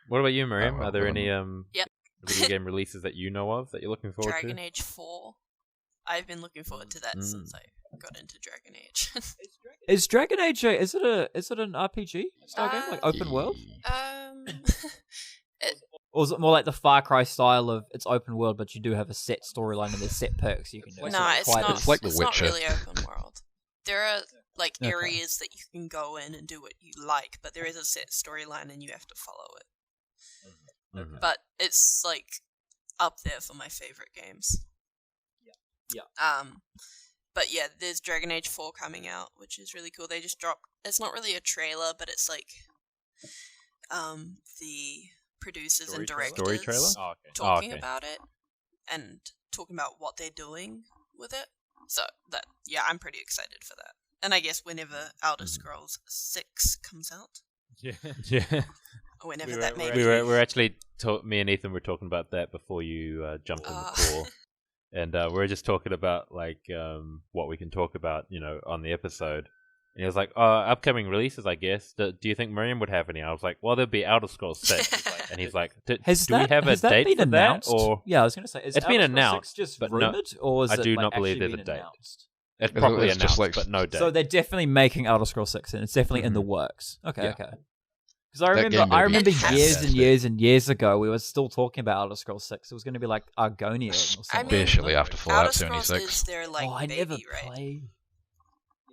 What about you, Miriam? Are there any Yep. video game releases that you know of that you're looking forward to? Dragon Age 4. I've been looking forward to that since I got into Dragon Age. Is Dragon Age is it an RPG style game, like open world? Or is it more like the Far Cry style of it's open world, but you do have a set storyline and there's set perks you can do? No, it's not. It's like The It's Witcher. not really open world. There are like areas that you can go in and do what you like, but there is a set storyline and you have to follow it. Mm-hmm. But it's like up there for my favorite games. Yeah. But yeah, there's Dragon Age 4 coming out, which is really cool. They just dropped. It's not really a trailer, but it's like the producers and directors talking about it and talking about what they're doing with it. So that I'm pretty excited for that. And I guess whenever Elder Scrolls 6 comes out. Yeah. Whenever that may be. We were actually me and Ethan were talking about that before you jumped on the call. And we're just talking about like what we can talk about, on the episode. And he was like, upcoming releases, I guess. Do you think Miriam would have any? I was like, well, there'll be Elder Scrolls 6. And he's like, do we have a date for announced? That? Or... Yeah, I was going to say, is it's been announced, just but rumored, or is I it do like not believe actually there's a date. Announced? It's probably announced, just like, but no date. So they're definitely making Elder Scrolls 6, and it's definitely in the works. Okay. Because I remember years and years ago, we were still talking about Elder Scrolls 6. It was going to be like Argonian or something. Especially after Fallout 76. Elder Scrolls is their like I baby, never right? played.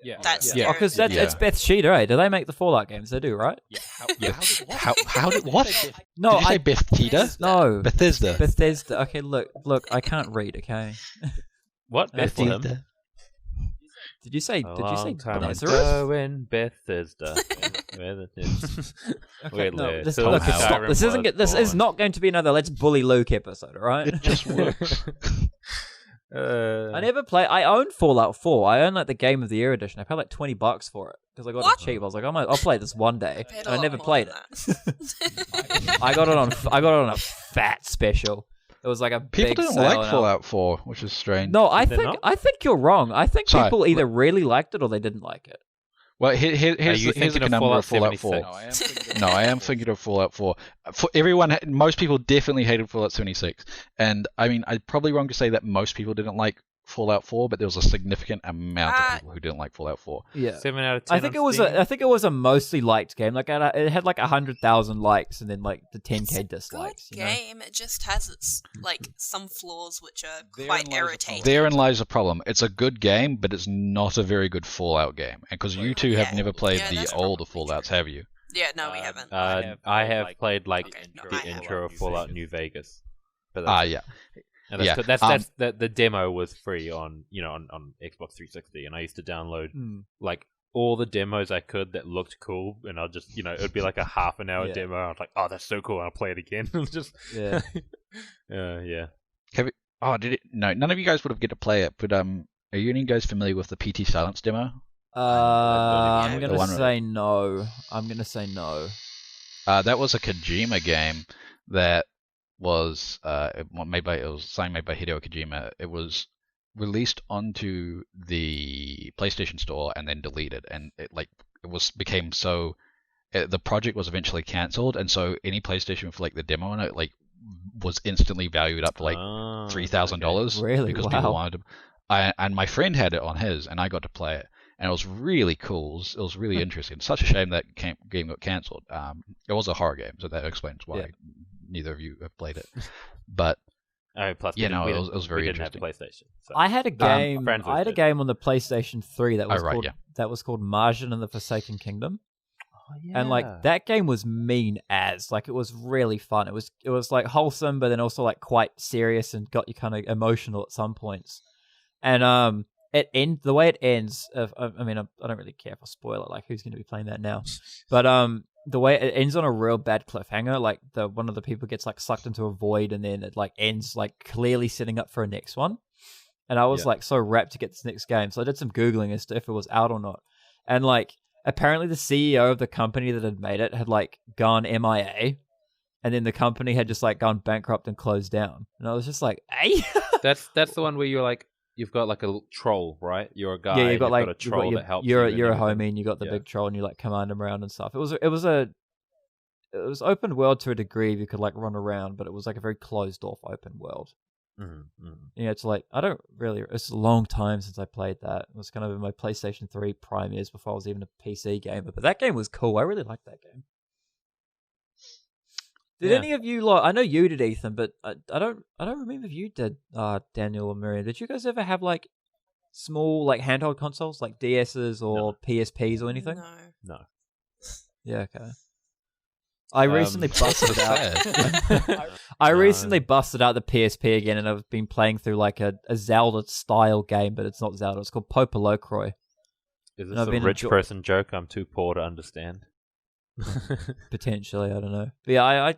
Yeah. Because it's Beth Sheeter, right? Do they make the Fallout games? They do, right? Yeah. How did what? No, did you say Beth Sheeter? No, Bethesda. Okay, look, I can't read. Okay. What Bethesda? Did you say Nazareth? In Bethesda. Okay, no, stop. This is not going to be another Let's Bully Luke episode, all right? It just works. I never play. I own Fallout 4. I own like the Game of the Year edition. I paid like $20 for it because I got it cheap. I was like, I'll play this one day. And I never played it. I got it on a fat special. It was like a people didn't like Fallout 4, which is strange. No, I think you're wrong. I think people either really liked it or they didn't like it. Well, here's the number of Fallout 4. No, I am thinking of Fallout 4. For everyone, most people definitely hated Fallout 76. And I mean, I'm probably wrong to say that most people didn't like Fallout 4, but there was a significant amount of people who didn't like Fallout 4. Yeah, 7 out of 10. I think it was a mostly liked game. Like it had like 100,000 likes and then like the 10K dislikes. Good game. It just has its like some flaws which are quite irritating. Therein lies a problem. It's a good game, but it's not a very good Fallout game. And because you two have never played the older Fallouts, have you? Yeah, no, we haven't. I have played like the intro of Fallout New Vegas. Yeah. And that's the demo was free on Xbox 360, and I used to download like all the demos I could that looked cool, and I'll just it would be like a half an hour demo. I was like, oh, that's so cool, and I'll play it again. Just yeah. Have you, did it? No, none of you guys would have get to play it. But are you any guys familiar with the PT Silence demo? I'm gonna say no. That was a Kojima game that was made by Hideo Kojima. It was released onto the PlayStation Store and then deleted, and became so. The project was eventually cancelled, and so any PlayStation with like the demo on it was instantly valued up to like $3,000. Really? Because people wanted to. And my friend had it on his, and I got to play it. and it was really cool. It was really interesting. It's such a shame that game got cancelled. It was a horror game, so that explains why neither of you have played it. But plus it was very interesting. We didn't have PlayStation. So. I had a game. I had a game on the PlayStation 3 that was called Margin and the Forsaken Kingdom. Oh, yeah. And like that game was mean as like it was really fun. It was like wholesome, but then also like quite serious and got you kind of emotional at some points. And the way it ends. I mean, I don't really care if I spoil it. Like, who's going to be playing that now? But the way it ends on a real bad cliffhanger. Like one of the people gets like sucked into a void, and then it like ends like clearly setting up for a next one. And I was like so rapt to get this next game, so I did some googling as to if it was out or not. And like apparently the CEO of the company that had made it had like gone MIA, and then the company had just like gone bankrupt and closed down. And I was just like, hey, that's the one where you're like. You've got like a troll, right? You're a guy. Yeah, you've got a troll that helps you. You're a homie, and you got the big troll, and you like command him around and stuff. It was open world to a degree. You could like run around, but it was like a very closed off open world. Yeah, it's like it's a long time since I played that. It was kind of in my PlayStation 3 prime years before I was even a PC gamer. But that game was cool. I really liked that game. Did any of you I know you did, Ethan, but I don't remember if you did, Daniel or Miriam. Did you guys ever have like small like handheld consoles like DSs or PSPs or anything? No. Yeah, okay. I recently busted out. I recently busted out the PSP again, and I've been playing through like a Zelda style game, but it's not Zelda. It's called Popolocroy. Is this a rich person joke? I'm too poor to understand. Potentially, I don't know. But yeah,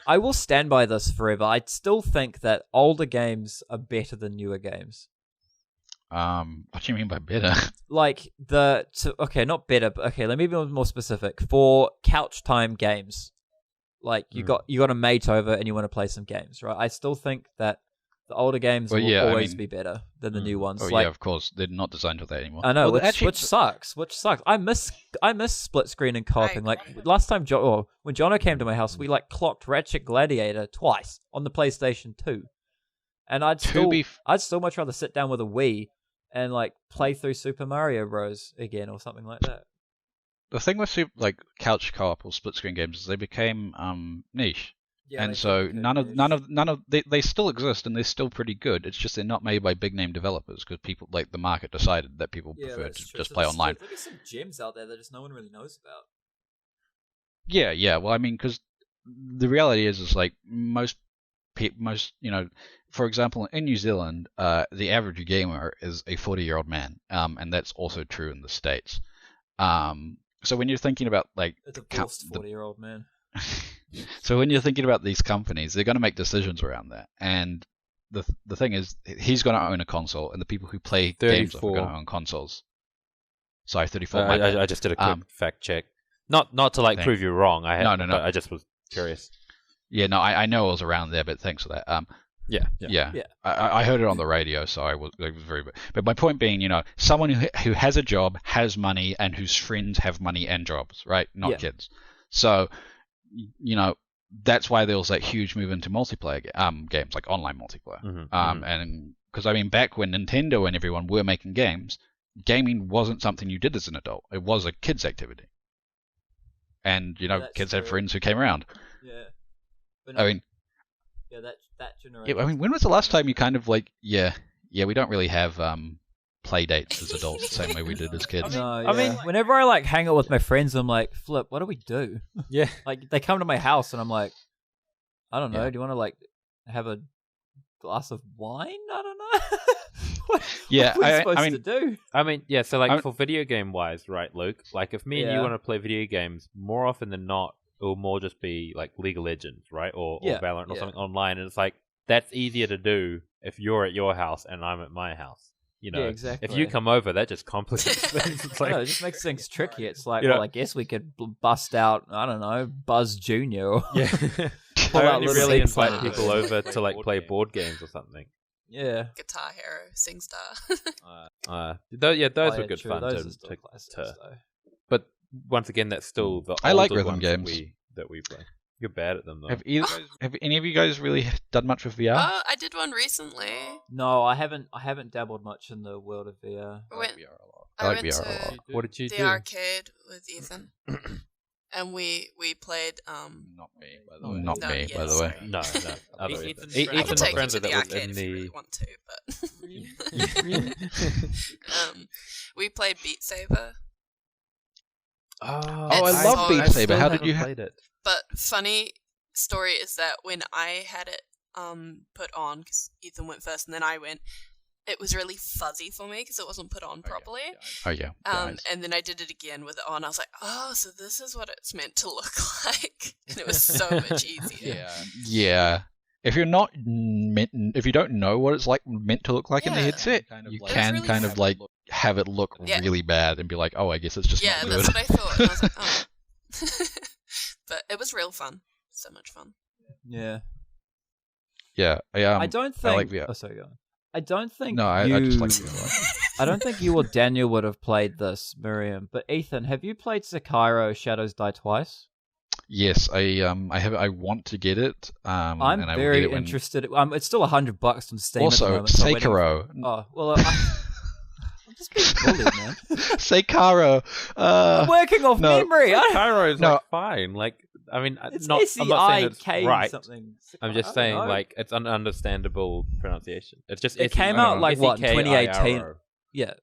I will stand by this forever. I still think that older games are better than newer games. What do you mean by better? Like not better, but okay, let me be more specific. For couch time games, like you got a mate over and you want to play some games, right? I still think that the older games will always be better than the new ones. Oh yeah, of course. They're not designed for that anymore. I know, which sucks. I miss split screen and co-oping. Like last time, when Jono came to my house, we like clocked Ratchet Gladiator twice on the PlayStation 2, and I'd still much rather sit down with a Wii and like play through Super Mario Bros. Again or something like that. The thing with like couch co-op or split screen games is they became niche. Yeah, and so none of they still exist and they're still pretty good. It's just they're not made by big name developers because people like the market decided that people prefer to just play online. There's some gems out there that just no one really knows about. Yeah. Well, I mean, because the reality is like most for example, in New Zealand, the average gamer is a 40-year-old man, and that's also true in the States. So when you're thinking about like a divorced 40-year-old man. So when you're thinking about these companies, they're going to make decisions around that. And the thing is, he's going to own a console, and the people who play games are going to own consoles. Sorry, 34. I just did a quick fact check. Not to like prove you wrong. No. I just was curious. Yeah, no, I know it was around there, but thanks for that. Yeah. I heard it on the radio, so I was very. But my point being, someone who has a job, has money, and whose friends have money and jobs, right? Not kids. So, that's why there was that huge move into multiplayer games, like online multiplayer. And because I mean, back when Nintendo and everyone were making games, gaming wasn't something you did as an adult. It was a kid's activity. And kids had friends who came around. Yeah. But I mean. Yeah, that generation. Yeah, I mean, when was the last time you kind of like, we don't really have play dates as adults the same way we did as kids. No, yeah. I mean, whenever I like hang out with my friends, I'm like, Flip, what do we do? Yeah. Like they come to my house and I'm like, I don't know. Do you want to like have a glass of wine? I don't know. what are we supposed to do? I mean, yeah. So like for video game wise, right, Luke? Like if me and you want to play video games, more often than not, it will more just be like League of Legends, right? Or Valorant or something online, and it's like that's easier to do if you're at your house and I'm at my house. Yeah, exactly. If you come over, that just complicates things. It's like, it just makes things tricky. It's like, well, I guess we could bust out, I don't know, Buzz Jr. Yeah. I only really invite people over to like play board games or something. Yeah. Guitar Hero, SingStar. Those were good fun to but once again, that's still the I like rhythm games that we play. You're bad at them though. Have any of you guys really done much with VR? I did one recently. No, I haven't dabbled much in the world of VR. I like VR a lot. What did you do? The arcade with Ethan. And we played not me by the way. No. Other Ethan Ethan I can take you to that the was arcade in if the you really want to, but we played Beat Saber. Oh, I love Beat Saber. How did you played it? But funny story is that when I had it put on, because Ethan went first and then I went, it was really fuzzy for me because it wasn't put on properly. And then I did it again with it on. I was like, oh, so this is what it's meant to look like. And it was so much easier. Yeah. If you don't know what it's meant to look like in the headset, you can kind of like have it look really bad and be like, oh, I guess it's just not good. That's what I thought. And I was like, oh. But it was real fun. So much fun. Yeah. Yeah. I don't think. I like VR. Oh, sorry, go on. I don't think. No, I just like VR. I don't think you or Daniel would have played this, Miriam. But Ethan, have you played Sekiro: Shadows Die Twice? Yes, I have. I want to get it. I'm and very interested. It's still $100 on Steam. Also, at the moment, Sekiro. Oh well, I'm just being bullied, man. Sekiro. I'm working off memory. Sekiro is fine. Like, I mean, it's I'm not saying it's right. Something. I'm just saying, like, it's an understandable pronunciation. It's just it came out like what 2018. Yeah.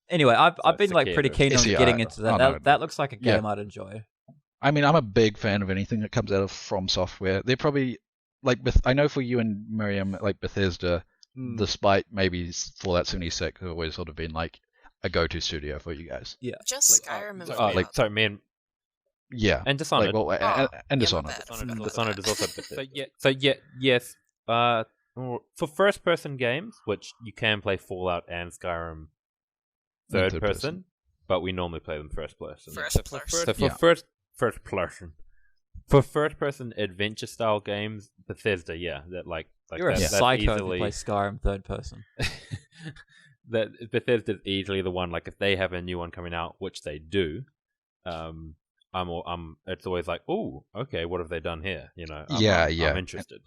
Anyway, I've been like pretty keen on getting into that. That looks like a game I'd enjoy. I mean, I'm a big fan of anything that comes out of From Software. They're probably like I know for you and Miriam, like Bethesda, despite maybe Fallout 76, have always sort of been like a go-to studio for you guys. Yeah. Just Skyrim sorry, man. Yeah. And Dishonored. And Dishonored. Dishonored is also yes. For first-person games, which you can play Fallout and Skyrim third person, but we normally play them first person. So for for first-person adventure-style games, Bethesda, that like you're a psycho if you play Skyrim third person. That Bethesda's easily the one. Like if they have a new one coming out, which they do, it's always like, oh, okay, what have they done here? You know, I'm interested.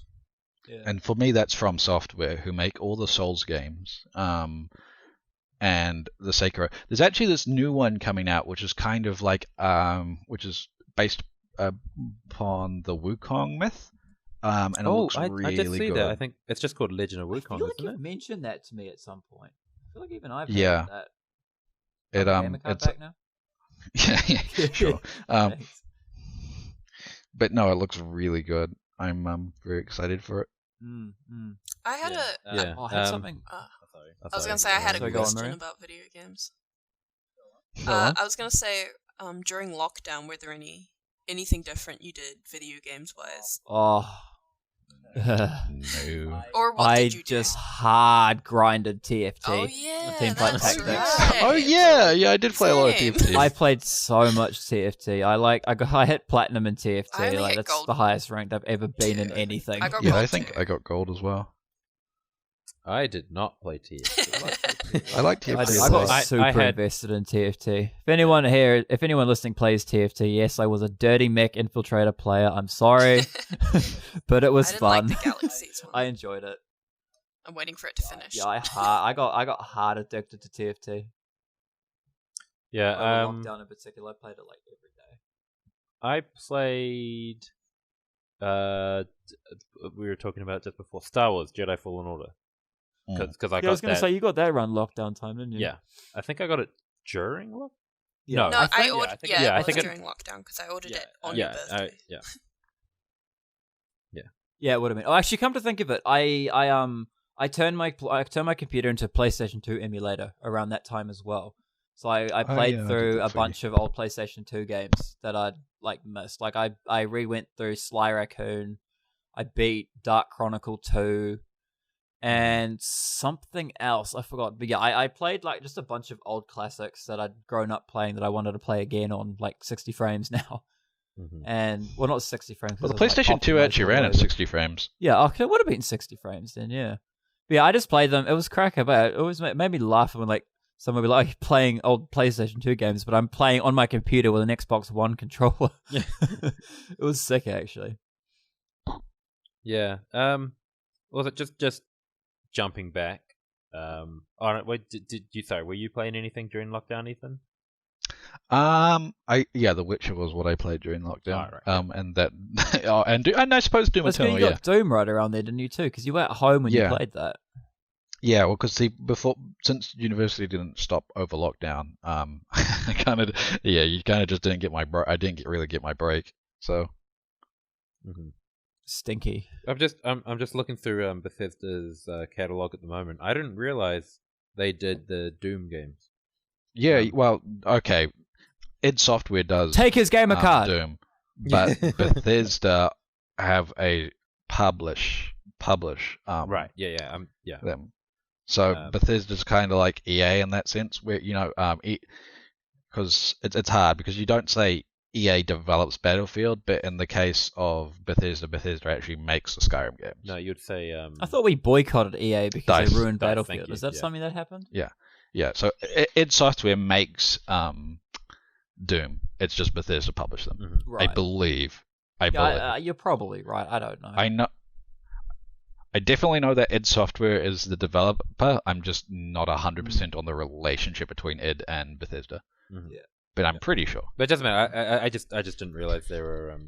And for me, that's From Software, who make all the Souls games, and the Sekiro. There's actually this new one coming out, which is kind of like, which is based upon the Wukong myth, and it looks really I did see good. that. I think it's just called Legend of Wukong, isn't it? You mentioned that to me at some point. I feel like even I've heard that. It's back now. yeah, sure. But no, it looks really good. I'm very excited for it. I had I had something. I was gonna say I had a question about video games. I was gonna say, during lockdown, were there anything different you did video games wise? No. Or what did you do? just hard grinded TFT. Oh yeah, Teamfight that's Tactics. right. Oh yeah, I did play a lot of TFT. I played so much TFT. I hit platinum in TFT. Like that's gold. The highest ranked I've ever been in anything. I think I got gold as well. I did not play TFT. I like TFT. I got super invested in TFT. If anyone listening plays TFT, yes, I was a dirty mech infiltrator player. I'm sorry, but it was fun. Like the Galaxies one. I enjoyed it. I'm waiting for it to finish. Yeah, I got hard addicted to TFT. Yeah, lockdown in particular, I played it like every day. I played. We were talking about just before Star Wars Jedi Fallen Order. Because I was going to say you got that around lockdown time, didn't you? Yeah, I think I got it during lockdown. No, I ordered. I think it during lockdown because I ordered it on your birthday. Yeah, it would have been. Oh, actually, come to think of it, I turned my computer into a PlayStation 2 emulator around that time as well. So I played through a bunch of old PlayStation 2 games that I'd missed. Like I re-went through Sly Raccoon. I beat Dark Chronicle 2. And something else, I forgot. But yeah, I played like just a bunch of old classics that I'd grown up playing that I wanted to play again on like 60 frames now. And, well, not 60 frames. Well, the PlayStation 2 actually ran at 60 frames. Yeah, okay, it would have been 60 frames then, yeah. But yeah, I just played them. It was cracker, but it always made me laugh when like someone would be like playing old PlayStation 2 games, but I'm playing on my computer with an Xbox One controller. Yeah. It was sick, actually. Yeah. Was it just jumping back, Wait, did you? Sorry, were you playing anything during lockdown, Ethan? The Witcher was what I played during lockdown. Oh, right. And that, and I suppose Doom Eternal. You got Doom right around there, didn't you too? Because you were at home when you played that. Yeah, well, because since university didn't stop over lockdown, I kind of you kind of just didn't get my I didn't really get my break. So. Mm-hmm. Stinky. I'm just looking through Bethesda's catalog at the moment. I didn't realize they did the Doom games. Yeah, well, okay. id Software does take his gamer card. Doom, but Bethesda have a publish. Right. Yeah. Them. So Bethesda's kind of like EA in that sense, where because it's hard because you don't say EA develops Battlefield, but in the case of Bethesda actually makes the Skyrim games. No, you'd say. I thought we boycotted EA because they ruined Battlefield. Is that something that happened? Yeah. So id Software makes Doom. It's just Bethesda published them. Mm-hmm. Right. I believe. You're probably right. I don't know. I definitely know that id Software is the developer. I'm just not 100% on the relationship between id and Bethesda. Mm-hmm. Yeah. But I'm pretty sure. But it doesn't matter. I just didn't realize they were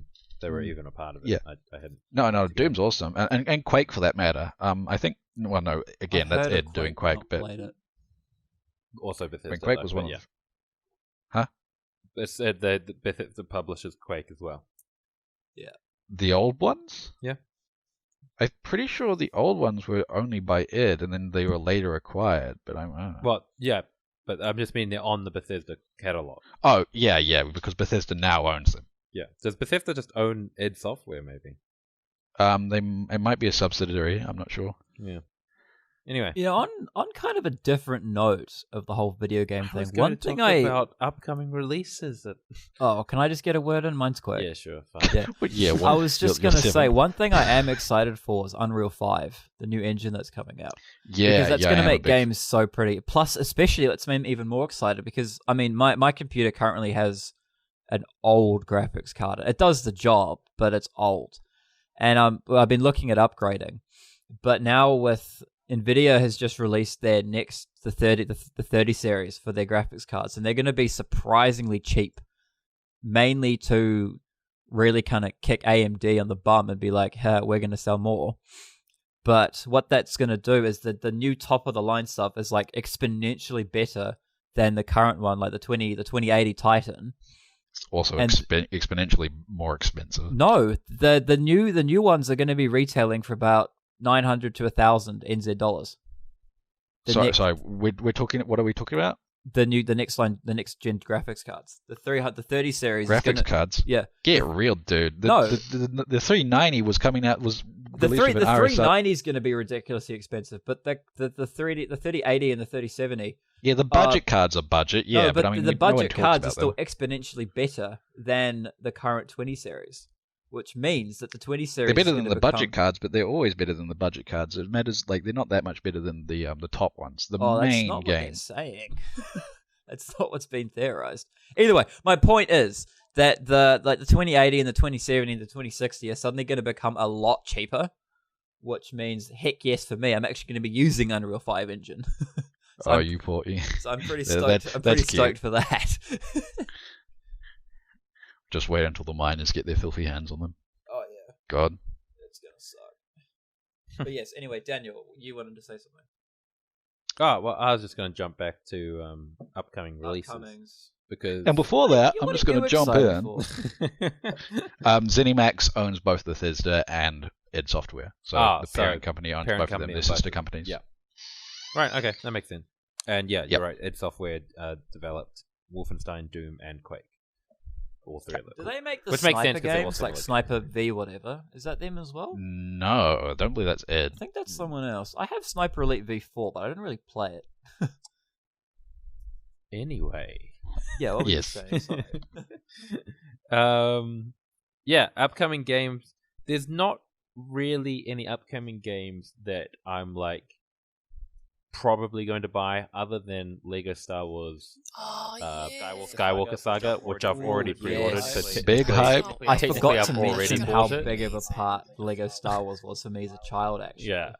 even a part of it. Yeah. I hadn't. No. Doom's awesome, and Quake for that matter. I think. Well, no. Again, that's id doing Quake, but also Bethesda. When Quake was one of. Huh? They said that Bethesda publishes Quake as well. Yeah. The old ones? Yeah. I'm pretty sure the old ones were only by id, and then they were later acquired. But I don't know. Well, yeah. But I'm just meaning they're on the Bethesda catalog. Oh, yeah, because Bethesda now owns them. Yeah. Does Bethesda just own id Software, maybe? It might be a subsidiary, I'm not sure. Yeah. Anyway. Yeah, on kind of a different note of the whole video game thing, one thing about upcoming releases. Oh, can I just get a word in? Mine's quick. Yeah, sure. Fine. Yeah. I was just going to say, one thing I am excited for is Unreal 5, the new engine that's coming out. Yeah, because that's going to make games so pretty. Plus, especially, it's made me even more excited because, I mean, my computer currently has an old graphics card. It does the job, but it's old. And I've been looking at upgrading. But now with NVIDIA has just released their next, the 30 series for their graphics cards, and they're going to be surprisingly cheap, mainly to really kind of kick AMD on the bum and be like, hey, we're going to sell more. But what that's going to do is that the new top-of-the-line stuff is like exponentially better than the current one, like the 2080 Titan. It's also exponentially more expensive. No, the new ones are going to be retailing for about 900 to 1,000 NZ dollars. Sorry, we're talking. What are we talking about? The next gen graphics cards. The 30 series. Graphics cards. Yeah. Get real, dude. The 390 was coming out. The 390 is going to be ridiculously expensive, but the 3080 and the 3070. Yeah, the budget cards are budget. Yeah, but I mean, the budget cards are still them. exponentially better than the current 20 series. Which means that the 20 series they're better than the budget cards, but they're always better than the budget cards. It matters they're not that much better than the top ones. The main that's not game. What they're saying. That's not what's been theorized. Either way, my point is that the 2080 and the 2070 and the 2060 are suddenly going to become a lot cheaper, which means heck yes for me. I'm actually going to be using Unreal 5 engine. So I'm pretty stoked. I'm pretty stoked for that. Just wait until the miners get their filthy hands on them. Oh, yeah. God. It's going to suck. But yes, anyway, Daniel, you wanted to say something. Oh, well, I was just going to jump back to upcoming releases. And before that, I'm just going to jump in. ZeniMax owns both Bethesda and id Software. So the parent company owns both of them, their sister companies. Yeah. Right, okay, that makes sense. And yeah, you're right, id Software developed Wolfenstein, Doom, and Quake. All three of them. Do they make the sniper games, like Sniper V whatever? Is that them as well? No, I don't believe that's id. I think that's someone else. I have Sniper Elite V4, but I didn't really play it. Anyway. Yeah, what were you saying? Sorry. Yeah, upcoming games. There's not really any upcoming games that I'm like probably going to buy other than Lego Star Wars Skywalker Saga, which I've already pre-ordered. Yes. Big hype. I forgot to mention how big of a part Lego Star Wars was for me as a child, actually. Yeah.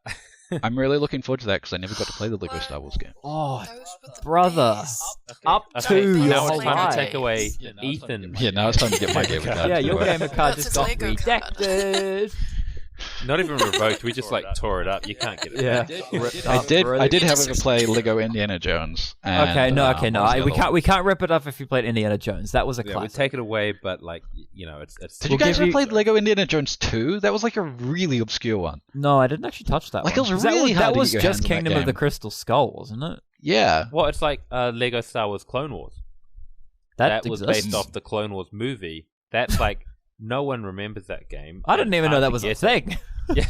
I'm really looking forward to that because I never got to play the Lego Star Wars game. Oh, Those were the brother. best. Up Okay, to now your it's time life. to take away Ethan. Yeah, now it's time to get my gamer card. Yeah, your gamer card That's just a got Lego card. redacted. Not even revoked. We just like tore it up. You can't get it. Yeah. back. I did have to play Lego Indiana Jones. And, Okay, no. what was the We other one? we can't rip it up if you played Indiana Jones. That was a Yeah, we classic. take it away, but like it's. Did We'll you guys give ever you- play Lego Indiana Jones 2? That was like a really obscure one. No, I didn't actually touch that. Like, one. it was 'Cause really hard that to was get your just hands on that Kingdom of the game. Crystal Skull, wasn't it? Yeah. Well, it's like Lego Star Wars Clone Wars. That was exists. based off the Clone Wars movie. That's like no one remembers that game. I didn't It's even know hard that to was a get it. thing. Yeah,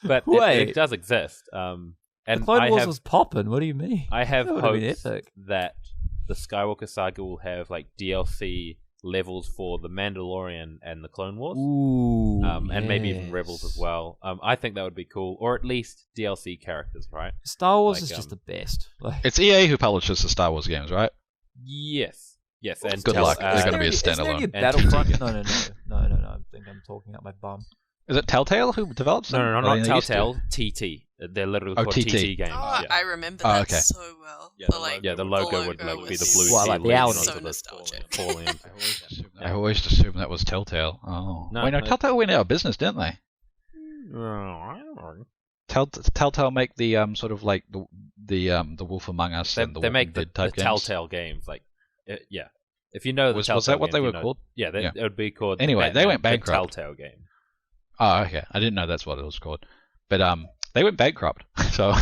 but Wait. it does exist. And The Clone I Wars have was popping. What do you mean? I have That would've been hopes epic. that the Skywalker saga will have like DLC levels for the Mandalorian and the Clone Wars. Ooh, And maybe even yes. Rebels as well. I think that would be cool, or at least DLC characters, right? Star Wars Like, is just the best. Like, It's EA who publishes the Star Wars games, right? Yes, and Good luck. They're gonna be a Isn't there standalone. any And Battlefront? TT. No. I think I'm talking out my bum. Is it Telltale who develops them? No, Or not they used to? Telltale. TT. They're literally Oh, called TT. TT games. Oh, yeah. I remember Oh, that okay. so well. Yeah, The logo would like be the blue Well, sea like the leading owl. onto So the nostalgic. falling. I always assumed that was Telltale. Oh. No, Wait, no, no. Telltale went out of business, didn't they? Telltale make the sort of like the Wolf Among Us They and the they Walking make the Dead type games. Telltale games, like yeah. If you know the Was Telltale that what games, they you were know- called? Yeah, Yeah. it would be called. Anyway, they went the bankrupt. Telltale game. Oh, okay. I didn't know that's what it was called. But they went bankrupt, so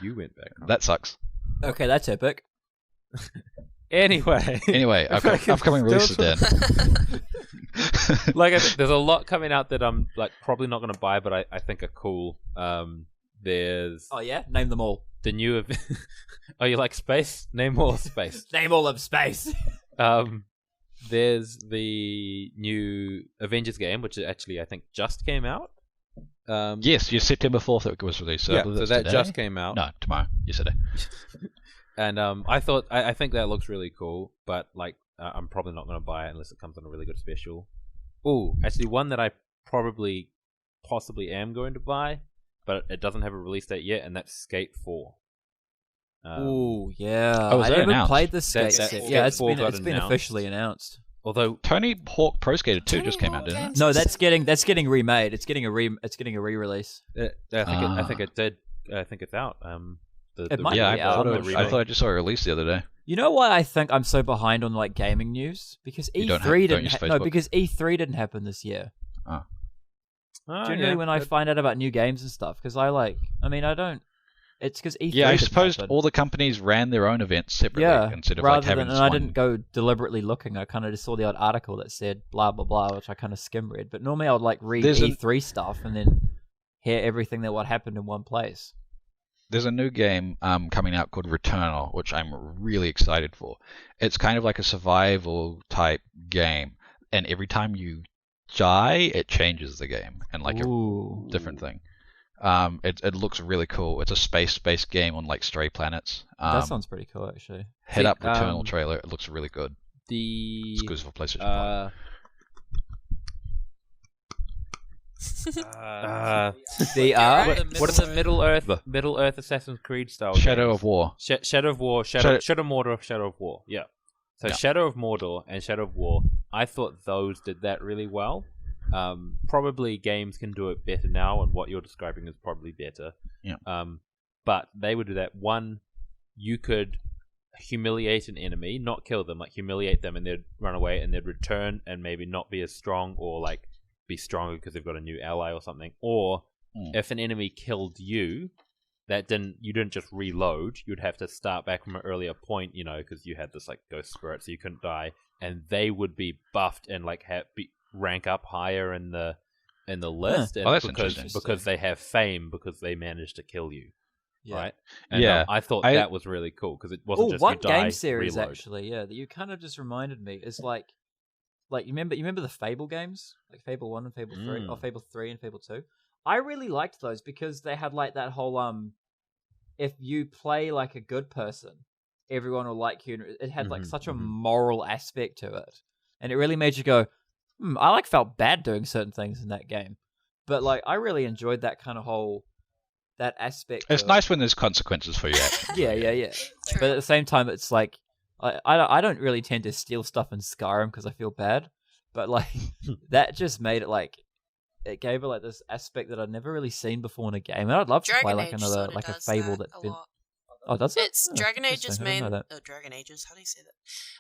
You went back. that sucks. Okay, that's epic. Anyway, Anyway, If I can upcoming still releases then. like there's a lot coming out that I'm like probably not going to buy, but I think are cool. There's Oh yeah, name them all. the new. Oh, you like space? Name more space. Name all of space. There's the new Avengers game, which actually I think just came out. Yes, September 4th it was released. So, yeah, I believe so that's that today. just came out. No, tomorrow. Yesterday. And I think that looks really cool, but like I'm probably not going to buy it unless it comes on a really good special. Oh, actually, one that I possibly am going to buy, but it doesn't have a release date yet, and that's Skate 4. Ooh, yeah. Oh, is I that never announced? played the Skate That- set. that Yeah, Skate 4 it's got been announced. officially announced. Although Tony Hawk Pro Skater 2 just came out, Tony didn't Hawk it? No, that's getting remade. It's getting a re-release. I think it did. I think it's out. It might Yeah, be I out. thought I just saw a release the other day. You know why I think I'm so behind on like gaming news? Because You don't E3 don't didn't use no, Facebook. because E3 didn't happen this year. Generally, when I find out about new games and stuff, because I don't. It's because E3. Yeah, I didn't suppose happen. all the companies ran their own events separately Yeah, instead of like rather having than, this and I one. didn't go deliberately looking. I kind of just saw the odd article that said blah blah blah, which I kind of skim read. But normally I would like read There's E3 stuff and then hear everything that what happened in one place. There's a new game coming out called Returnal, which I'm really excited for. It's kind of like a survival type game, and every time you die, it changes the game and like Ooh. a different thing. It looks really cool. It's a space-based game on like stray planets. That sounds pretty cool, actually. Head up Returnal trailer. It looks really good. the Exclusive for PlayStation 5. What are the Middle Earth Assassin's Creed style? Shadow games? of War. Shadow of War, Shadow of Mordor, Shadow of War. Yeah. So Yeah. Shadow of Mordor and Shadow of War, I thought those did that really well. Probably games can do it better now, and what you're describing is probably better. Yeah. But they would do that. One, you could humiliate an enemy, not kill them, like humiliate them, and they'd run away, and they'd return and maybe not be as strong, or like be stronger because they've got a new ally or something. Or if an enemy killed you, you didn't just reload. You'd have to start back from an earlier point, because you had this like ghost spirit, so you couldn't die, and they would be buffed and like rank up higher in the list, and Oh, that's because interesting. they have fame because they managed to kill you, Yeah. right? And, Yeah. I thought I- that was really cool because it wasn't Oh, just one you die, game series reload. actually, yeah, that you kind of just reminded me is like you remember the Fable games, like Fable 1 and Fable 3, or Fable 3 and Fable 2. I really liked those because they had like that whole if you play like a good person, everyone will like you. And it had like such a moral aspect to it, and it really made you go, I felt bad doing certain things in that game, but like I really enjoyed that kind of whole that aspect. It's nice when there's consequences for you. Yeah. But at the same time, it's like I don't really tend to steal stuff in Skyrim because I feel bad, but like that just made it like it gave it like this aspect that I'd never really seen before in a game, and I'd love to play like another like a Fable that's been. Oh, does it? It's Dragon Age's main. Dragon Age's. How do you say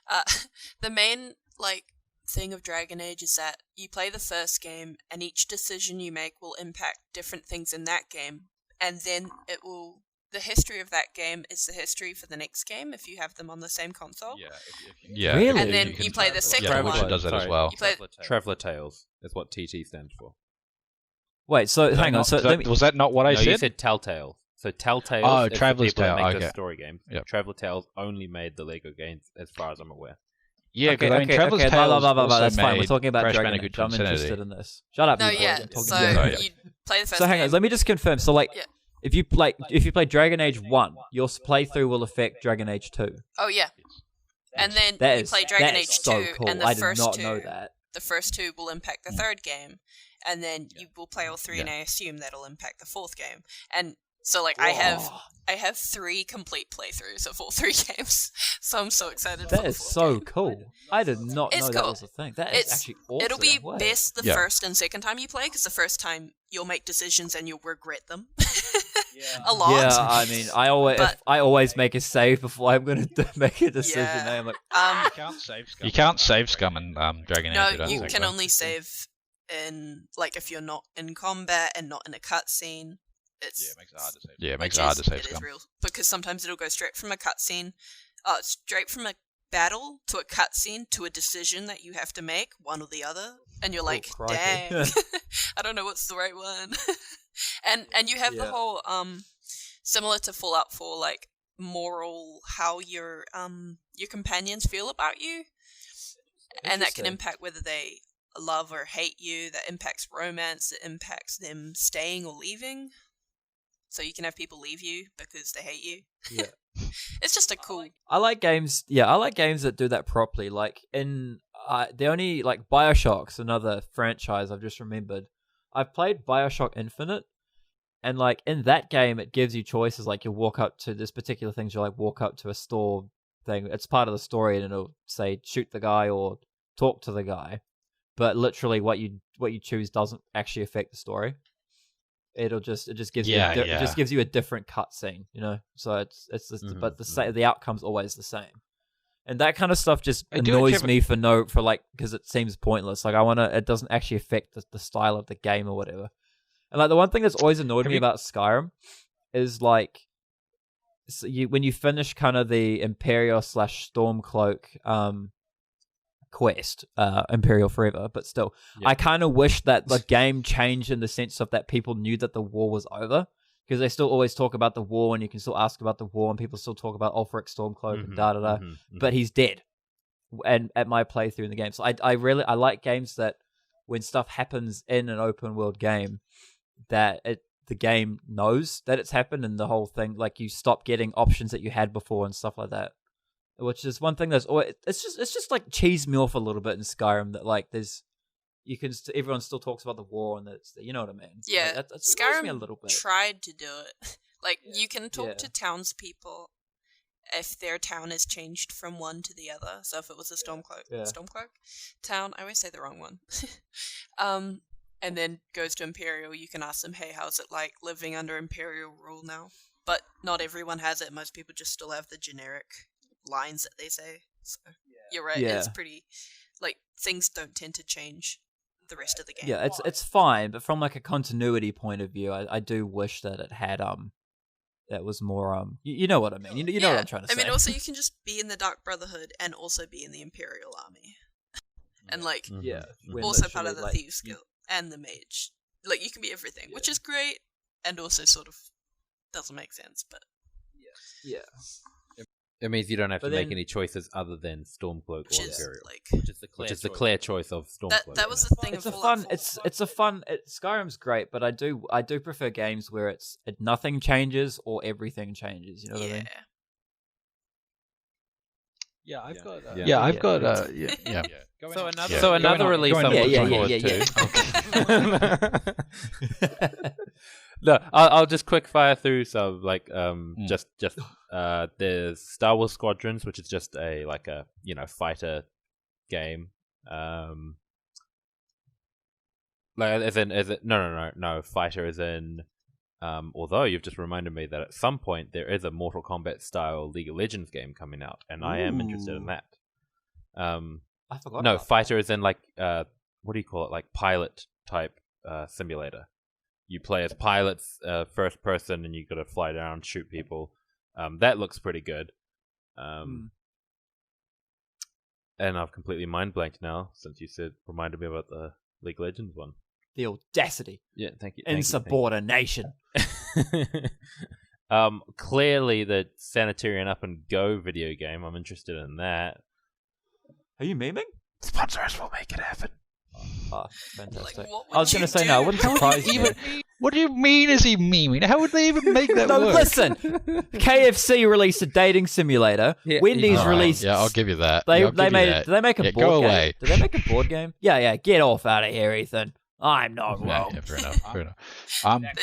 that? The main like thing of Dragon Age is that you play the first game, and each decision you make will impact different things in that game, and then it will. The history of that game is the history for the next game if you have them on the same console. Yeah. Really? And then you play the second one. Witcher does that as well. Traveller Tales is what TT stands for. Wait, so hang on. So was that not what I said? You said Telltale. So Telltale. Oh, is Traveller's the people Tale. that make Okay. the story games. Yep. Traveller Tales only made the Lego games, as far as I'm aware. Yeah, because Traveller's Tale that's fine. We're talking about Dragon Age. I'm Infinity. interested in this. Shut up. No, you yeah. boys. So you play the first So hang on. game. Let me just confirm. So like, if you play Dragon Age 1, your playthrough will affect Dragon Age 2. Oh yeah. And then you play Dragon Age 2, and the first two will impact the third game, and then you will play all three, and I assume that'll impact the fourth game. And so, like, I have 3 complete playthroughs of all 3 games, so I'm so excited. That is so cool. I did not know that was a thing. That is actually awesome. It'll be best the first and second time you play, because the first time you'll make decisions and you'll regret them. A lot. Yeah, I mean, I always make a save before I'm going to make a decision. Yeah. I'm like, you can't save scum in Dragon Age. No, you can only save in like if you're not in combat and not in a cutscene. It makes it hard to save. Yeah, it makes it hard to save It scum. is real, because sometimes it'll go straight from a cutscene, straight from a battle to a cutscene to a decision that you have to make, one or the other, and you're like, dang, I don't know what's the right one. and you have the whole similar to Fallout 4, like moral, how your companions feel about you, and that can impact whether they love or hate you. That impacts romance. It impacts them staying or leaving. So you can have people leave you because they hate you. Yeah. It's just a cool. I like games. Yeah, I like games that do that properly. Like in the only like BioShock's another franchise I've just remembered. I've played BioShock Infinite, and like in that game, it gives you choices. Like you walk up to this particular things. You like walk up to a store thing. It's part of the story, and it'll say shoot the guy or talk to the guy. But literally, what you choose doesn't actually affect the story. It just gives you it just gives you a different cutscene, you know. So it's just, but the outcome's always the same, and that kind of stuff just annoys me because it seems pointless. Like it doesn't actually affect the style of the game or whatever. And like the one thing that's always annoyed me about Skyrim is like when you finish kind of the Imperial / Stormcloak quest, Imperial Forever, but still, I kind of wish that the game changed in the sense of that people knew that the war was over, because they still always talk about the war, and you can still ask about the war, and people still talk about Ulfric Stormcloak and da-da-da, but he's dead. And at my playthrough in the game, so I like games that when stuff happens in an open world game, that the game knows that it's happened, and the whole thing, like you stop getting options that you had before and stuff like that. Which is one thing that's always, it's just like cheese me off a little bit in Skyrim, that like everyone still talks about the war, and that's, you know what I mean? Yeah, like, that Skyrim me a little bit. tried to do it. Like you can talk to townspeople if their town has changed from one to the other. So if it was a Stormcloak town, I always say the wrong one. And then goes to Imperial, you can ask them, hey, how's it like living under Imperial rule now? But not everyone has it. Most people just still have the generic lines that they say. So you're right. It's pretty, like, things don't tend to change the rest of the game. Yeah, it's fine, but from like a continuity point of view, I do wish that it had that was more you know what I mean. You know what I'm trying to say. I mean, also you can just be in the Dark Brotherhood and also be in the Imperial Army, and like also part of the Thieves Guild and the Mage. Like you can be everything, which is great, and also sort of doesn't make sense, but yeah. It means you don't have to make any choices other than Stormcloak or Imperial, which is the clear choice of Stormcloak. That was the thing. It's a fun. Skyrim's great, but I do prefer games where nothing changes or everything changes. You know what I mean? Yeah, I've got. So another release I'm looking forward to. No, I'll just quick fire through some like just there's Star Wars Squadrons, which is just a fighter game. Like no fighter as in although you've just reminded me that at some point there is a Mortal Kombat style League of Legends game coming out, and I am interested in that. I forgot. No, fighter is in like what do you call it? Like pilot type simulator. You play as pilots, first person, and you got to fly down, shoot people. That looks pretty good. And I've completely mind blanked now since you reminded me about the League of Legends one. The audacity. Yeah, thank you. Insubordination. Clearly the Sanitarian Up and Go video game. I'm interested in that. Are you memeing? Sponsors will make it happen. Oh, fantastic. Like, I was going to say, no, I wouldn't surprise you. What do you mean is he memeing? How would they even make that work? Listen, KFC released a dating simulator. Yeah, Wendy's released... Yeah, I'll give you that. They made. Did they make a board go game? Away. Did they make a board game? Yeah, get off out of here, Ethan. I'm not wrong. Yeah, fair enough.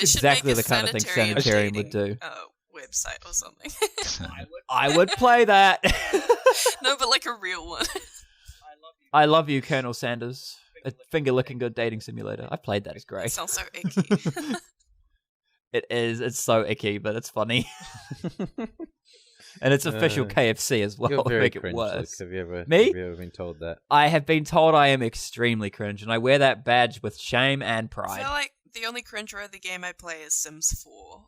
Exactly the kind of thing Sanitarian would do. Website or something. I would play that. No, but like a real one. I love you, Colonel Sanders. A finger-licking good dating simulator. I played that. It's great. It sounds so icky. It is. It's so icky, but it's funny. And it's official KFC as well. You're very make it cringe, worse. Luke. Have you ever been told that? I have been told I am extremely cringe, and I wear that badge with shame and I pride. feel like the only cringe-worthy game I play is Sims 4.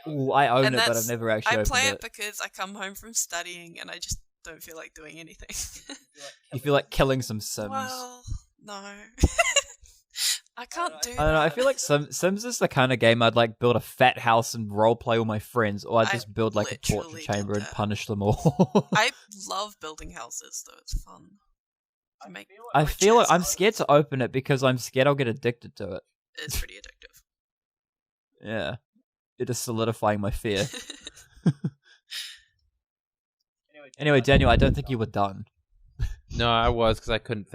Ooh, I own it, but I've never actually opened it. I play it because I come home from studying and I just don't feel like doing anything. You feel like killing some Sims. Well, no. I can't do that. I don't know, I feel like Sims is the kind of game I'd like build a fat house and roleplay with my friends, or I'd just build like a torture chamber and punish them all. I love building houses, though. It's fun. I feel like I'm scared to open it because I'm scared I'll get addicted to it. It's pretty addictive. Yeah. It is solidifying my fear. Anyway, Daniel, I don't think you were done. No, I was because I couldn't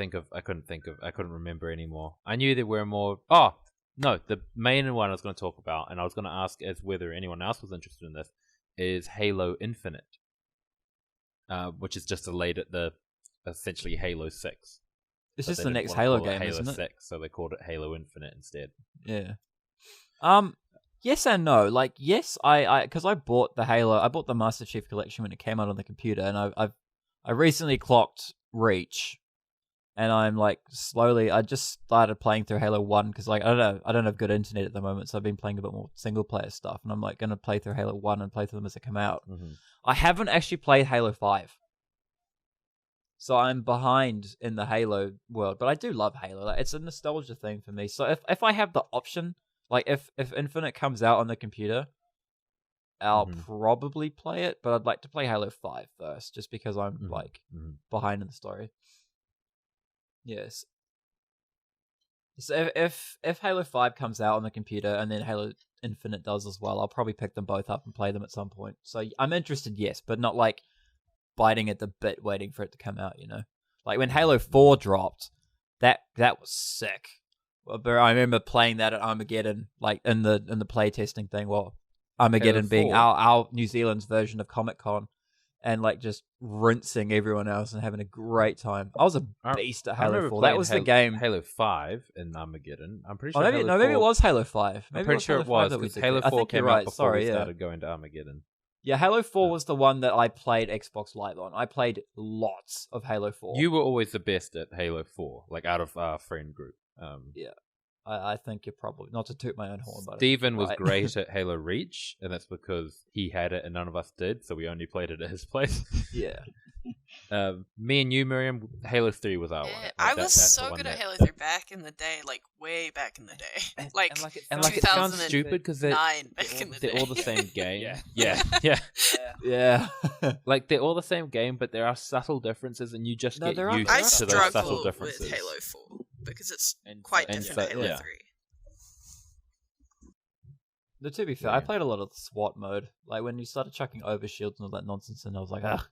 remember anymore. I knew there were more. Oh no, the main one I was going to talk about, and I was going to ask as whether anyone else was interested in this, is Halo Infinite, which is just delayed at the essentially Halo 6. It's just the next Halo game, Halo isn't it? 6, so they called it Halo Infinite instead. Yeah. Yes and no. Like, yes, because I bought the Master Chief Collection when it came out on the computer, and I recently clocked Reach, and I'm like I just started playing through Halo 1 because like I don't have good internet at the moment, so I've been playing a bit more single player stuff, and I'm like going to play through Halo 1 and play through them as they come out. Mm-hmm. I haven't actually played Halo 5. So I'm behind in the Halo world, but I do love Halo. Like, it's a nostalgia thing for me. So if I have the option, like if Infinite comes out on the computer, I'll probably play it, but I'd like to play Halo 5 first, just because I'm behind in the story. Yes. So if Halo 5 comes out on the computer and then Halo Infinite does as well, I'll probably pick them both up and play them at some point. So I'm interested, yes, but not like biting at the bit waiting for it to come out, you know? Like when Halo 4 dropped, that was sick. But I remember playing that at Armageddon, like in the playtesting thing, Armageddon being our New Zealand's version of Comic-Con, and like just rinsing everyone else and having a great time. I was a beast at Halo 4. That was the game. Halo 5 in Armageddon. I'm pretty sure. Maybe it was Halo 5. I'm pretty sure it was because Halo 4 came out before we started going to Armageddon. Yeah, Halo 4 was the one that I played Xbox Live on. I played lots of Halo 4. You were always the best at Halo 4, like out of our friend group. Yeah. I think you're probably, not to toot my own horn, but Steven was great at Halo Reach, and that's because he had it and none of us did, so we only played it at his place. Yeah. Me and you, Miriam, Halo 3 was our one. I was so good at Halo 3 back in the day, like way back in the day. Like 2009 it sounds stupid because they're all the same game. Yeah. Like they're all the same game, but there are subtle differences, and you just get used to those subtle differences. With Halo 4 because it's quite different than Halo 3. But to be fair, I played a lot of the SWAT mode. Like when you started chucking overshields and all that nonsense, and I was like, ugh.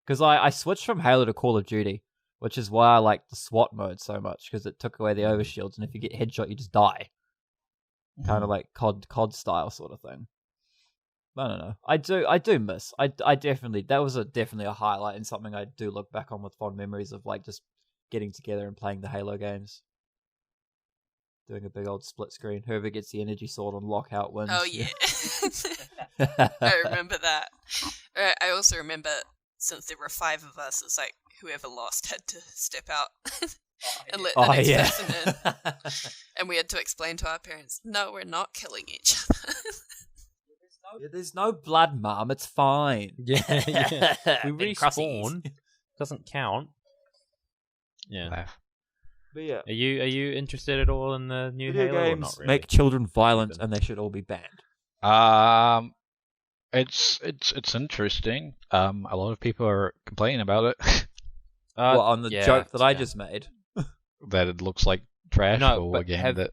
Because I switched from Halo to Call of Duty, which is why I like the SWAT mode so much, because it took away the overshields, and if you get headshot, you just die. kind of like COD style sort of thing. I don't know. I do miss. I definitely, that was definitely a highlight and something I do look back on with fond memories of, like, just getting together and playing the Halo games. Doing a big old split screen. Whoever gets the energy sword on lockout wins. Oh, yeah. I remember that. I also remember, since there were 5 of us, it's like whoever lost had to step out and let the next person in. And we had to explain to our parents, no, we're not killing each other. There's no blood, Mum. It's fine. Yeah. We respawn. Doesn't count. Yeah. But yeah. Are you interested at all in the new Video Halo? games Or not really? make children violent, and they should all be banned. It's interesting. A lot of people are complaining about it. On the joke that I just made. That it looks like trash or a game that...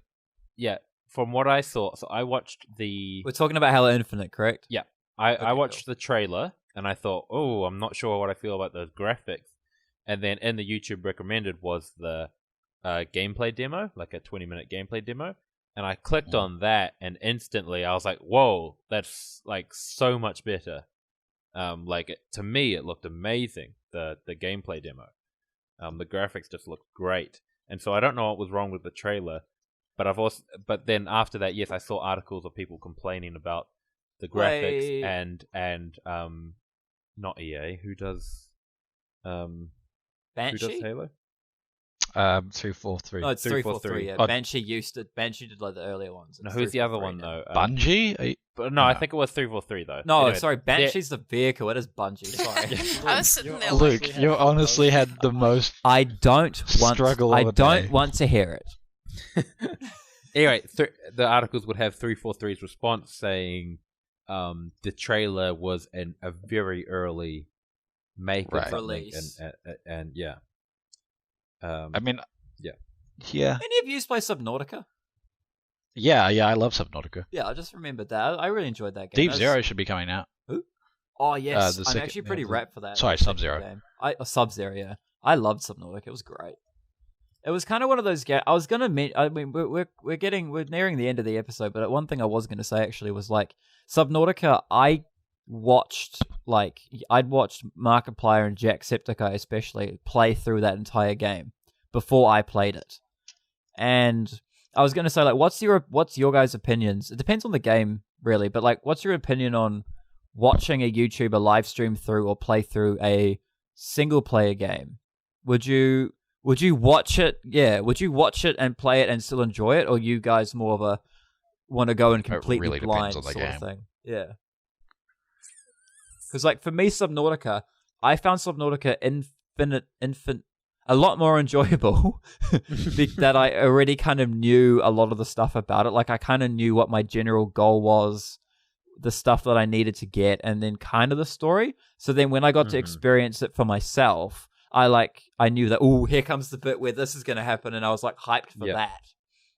Yeah, from what I saw, so I watched the... We're talking about Halo Infinite, correct? Yeah. I watched the trailer, and I thought, oh, I'm not sure what I feel about those graphics. And then in the YouTube recommended was the gameplay demo, like a 20-minute gameplay demo. And I clicked on that, and instantly I was like, whoa, that's like so much better. To me, it looked amazing, the gameplay demo. The graphics just looked great. And so I don't know what was wrong with the trailer, but then after that, yes, I saw articles of people complaining about the graphics and not EA, who does Banshee? Who does Halo? 343. No, it's 343. Yeah, Banshee did like the earlier ones. No, who's the other one though? Bungie? No, I think it was 343 though. No, anyway, sorry, Banshee's the vehicle. It is Bungie. Sorry. I was sitting there Luke, like, you honestly had the most I don't want to hear it. Anyway, the articles would have 343's response saying the trailer was a very early make of something, release, and yeah. I mean, yeah. Any of you play Subnautica? Yeah, I love Subnautica. Yeah, I just remembered that. I really enjoyed that game. Deep Zero should be coming out. Who? Oh yes, I'm actually pretty wrapped for that. Sorry, Sub-Zero. Sub-Zero. Yeah, I loved Subnautica. It was great. It was kind of one of those games. I was gonna admit. I mean, we're nearing the end of the episode, but one thing I was gonna say actually was like Subnautica. I'd watched Markiplier and Jacksepticeye especially play through that entire game before I played it, and I was gonna say like, what's your guys' opinions? It depends on the game really, but like, what's your opinion on watching a YouTuber live stream through or play through a single player game? Would you watch it? Yeah, would you watch it and play it and still enjoy it, or you guys more of a want to go in completely really blind sort of thing? Yeah. Because, like, for me, Subnautica, I found Subnautica a lot more enjoyable that I already kind of knew a lot of the stuff about it. Like, I kind of knew what my general goal was, the stuff that I needed to get, and then kind of the story. So then when I got to experience it for myself, I knew that, oh, here comes the bit where this is going to happen, and I was, like, hyped for that.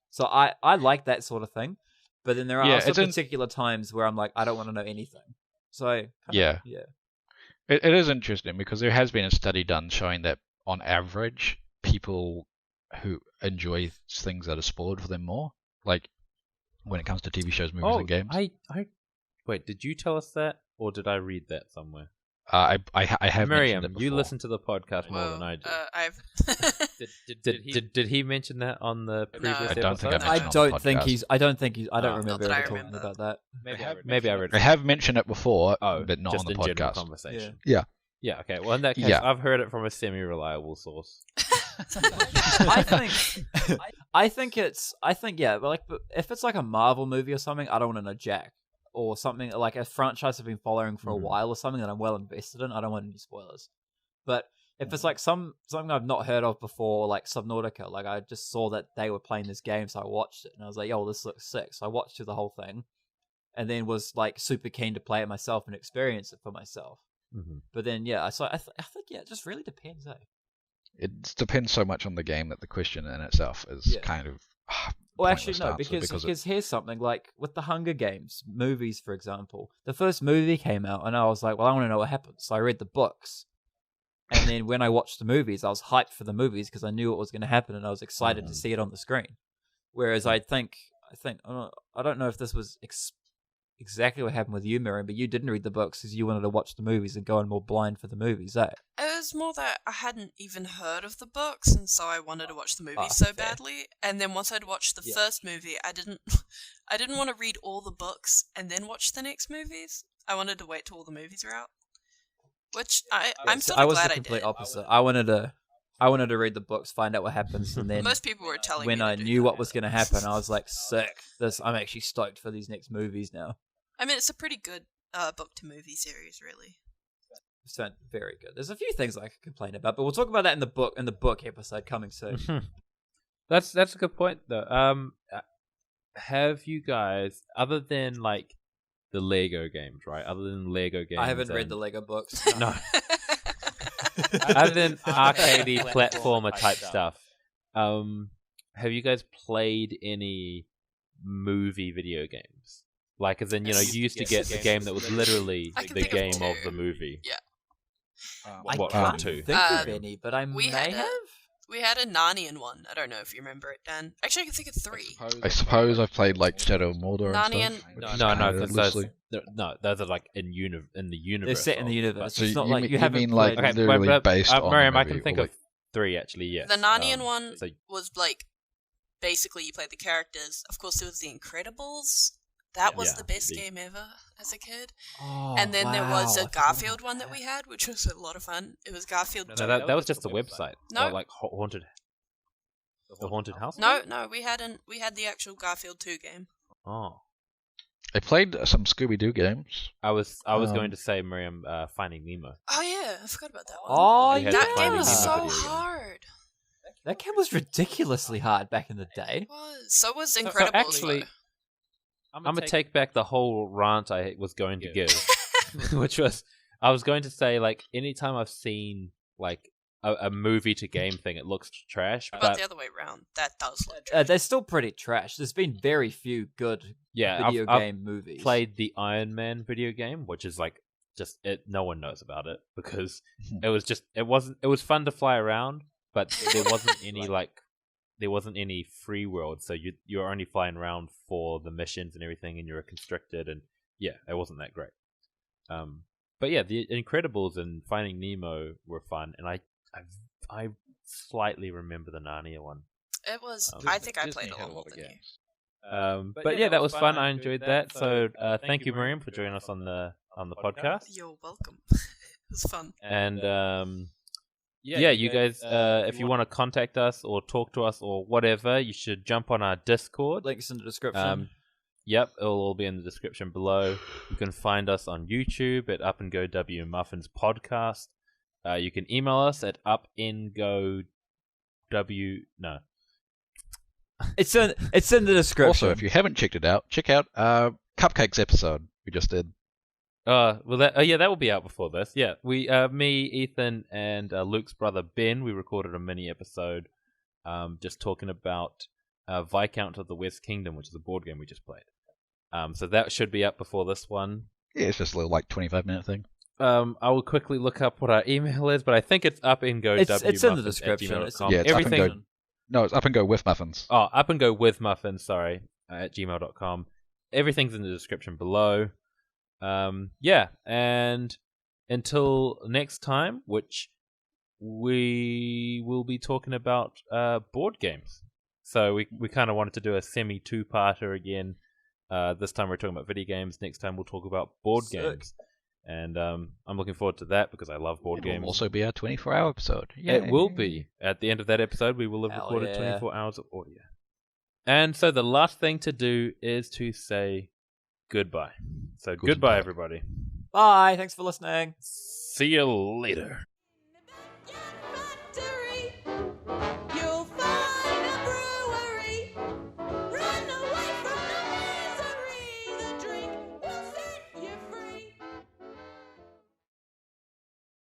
So I like that sort of thing. But then there are also particular times where I'm like, I don't want to know anything. So it is interesting because there has been a study done showing that on average, people who enjoy things that are spoiled for them more, like when it comes to TV shows, movies, and games. Wait, did you tell us that, or did I read that somewhere? I have Miriam, mentioned it before. you listen to the podcast more than I do. Did he mention that on the previous episode? I don't think I don't think he's. I don't remember ever talking about that. Maybe I read it. I have mentioned it before, but not on the podcast. Conversation. Yeah. Yeah. Okay. Well, in that case, I've heard it from a semi-reliable source. I think if it's like a Marvel movie or something, I don't want to know jack. Or something like a franchise I've been following for a while or something that I'm well invested in, I don't want any spoilers. But if it's like something I've not heard of before, like Subnautica, like I just saw that they were playing this game, so I watched it and I was like, yo, this looks sick. So I watched through the whole thing and then was like super keen to play it myself and experience it for myself. But then, I think it just really depends, eh? It depends so much on the game that the question in itself is kind of... Well, actually, no, because here's something, like, with the Hunger Games movies, for example, the first movie came out, and I was like, well, I want to know what happens, so I read the books, and then when I watched the movies, I was hyped for the movies, because I knew what was going to happen, and I was excited to see it on the screen, whereas I think think I don't know if this was exactly what happened with you, Miriam, but you didn't read the books because you wanted to watch the movies and go in more blind for the movies, eh? It was more that I hadn't even heard of the books, and so I wanted to watch the movies so badly. And then once I'd watched the first movie, I didn't want to read all the books and then watch the next movies. I wanted to wait till all the movies were out, which I'm sort of glad I did. I was the complete opposite. I wanted to read the books, find out what happens, and then most people were telling when me I knew what was going to happen, I was like, sick. I'm actually stoked for these next movies now. I mean, it's a pretty good book to movie series, really. It's very good. There's a few things I could complain about, but we'll talk about that in the book episode coming soon. That's a good point, though. Have you guys, other than like the Lego games, right? Other than Lego games, I haven't read the Lego books. No. Other than arcadey platformer type stuff, have you guys played any movie video games? Like, as in, you used to get the game that was literally the game of the movie. Yeah. I can't think of any, but I may have. We had a Narnian one. I don't know if you remember it, Dan. Actually, I can think of 3. I suppose I've played like Shadow of Mordor and stuff. No, those are like in the universe. They're set in the universe. So it's not you mean like literally based on Miriam, I can think of 3 actually. Yes. The Narnian one was like basically you played the characters. Of course, there was The Incredibles. That was the best game ever as a kid. Oh, and then there was a Garfield one that we had, which was a lot of fun. It was Garfield. No, that was just the website. No, like haunted. The haunted house. No, we hadn't. We had the actual Garfield 2 game. Oh. I played some Scooby-Doo games. I was going to say, Miriam, Finding Nemo. Oh yeah, I forgot about that one. Oh yeah, that game was so hard. That game was ridiculously hard back in the day. It was. So was Incredibles. So actually, I'm gonna take back the whole rant I was going to give, which was I was going to say, like, anytime I've seen like a movie to game thing, it looks trash. But the other way around, that does look trash. They're still pretty trash. There's been very few good video game movies. I've played the Iron Man video game, which is like just no one knows about it because it was fun to fly around, but there wasn't any there wasn't any free world, so you're only flying around for the missions and everything, and you're constricted, and it wasn't that great. But yeah, the Incredibles and Finding Nemo were fun, and I slightly remember the Narnia one. It was. I think I played a lot more than you. But yeah, that was fun. I enjoyed that. So thank you, Miriam, for joining us on the podcast. You're welcome. It was fun. And you guys, if you want to contact us or talk to us or whatever, you should jump on our Discord. Links in the description. Yep, it'll all be in the description below. You can find us on YouTube at Up and Go W Muffins Podcast. You can email us at upngow. No. It's in the description. Also, if you haven't checked it out, check out Cupcakes episode we just did. That will be out before this. Yeah, we, me, Ethan, and Luke's brother Ben, we recorded a mini episode, just talking about Viscount of the West Kingdom, which is a board game we just played. So that should be up before this one. Yeah, it's just a little 25-minute thing. I will quickly look up what our email is, but I think it's upandgo. It's in the description. It's everything. It's Up and Go with Muffins. Oh, Up and Go with Muffins. Sorry, at gmail.com. Everything's in the description below. And until next time, which we will be talking about board games. So we kind of wanted to do a semi two-parter again. This time we're talking about video games. Next time we'll talk about board games. And I'm looking forward to that because I love board games. It will also be our 24-hour episode. Yay. It will be. At the end of that episode, we will have recorded 24 hours of audio. And so the last thing to do is to say goodbye. So goodbye, everybody. Bye. Thanks for listening. See you later.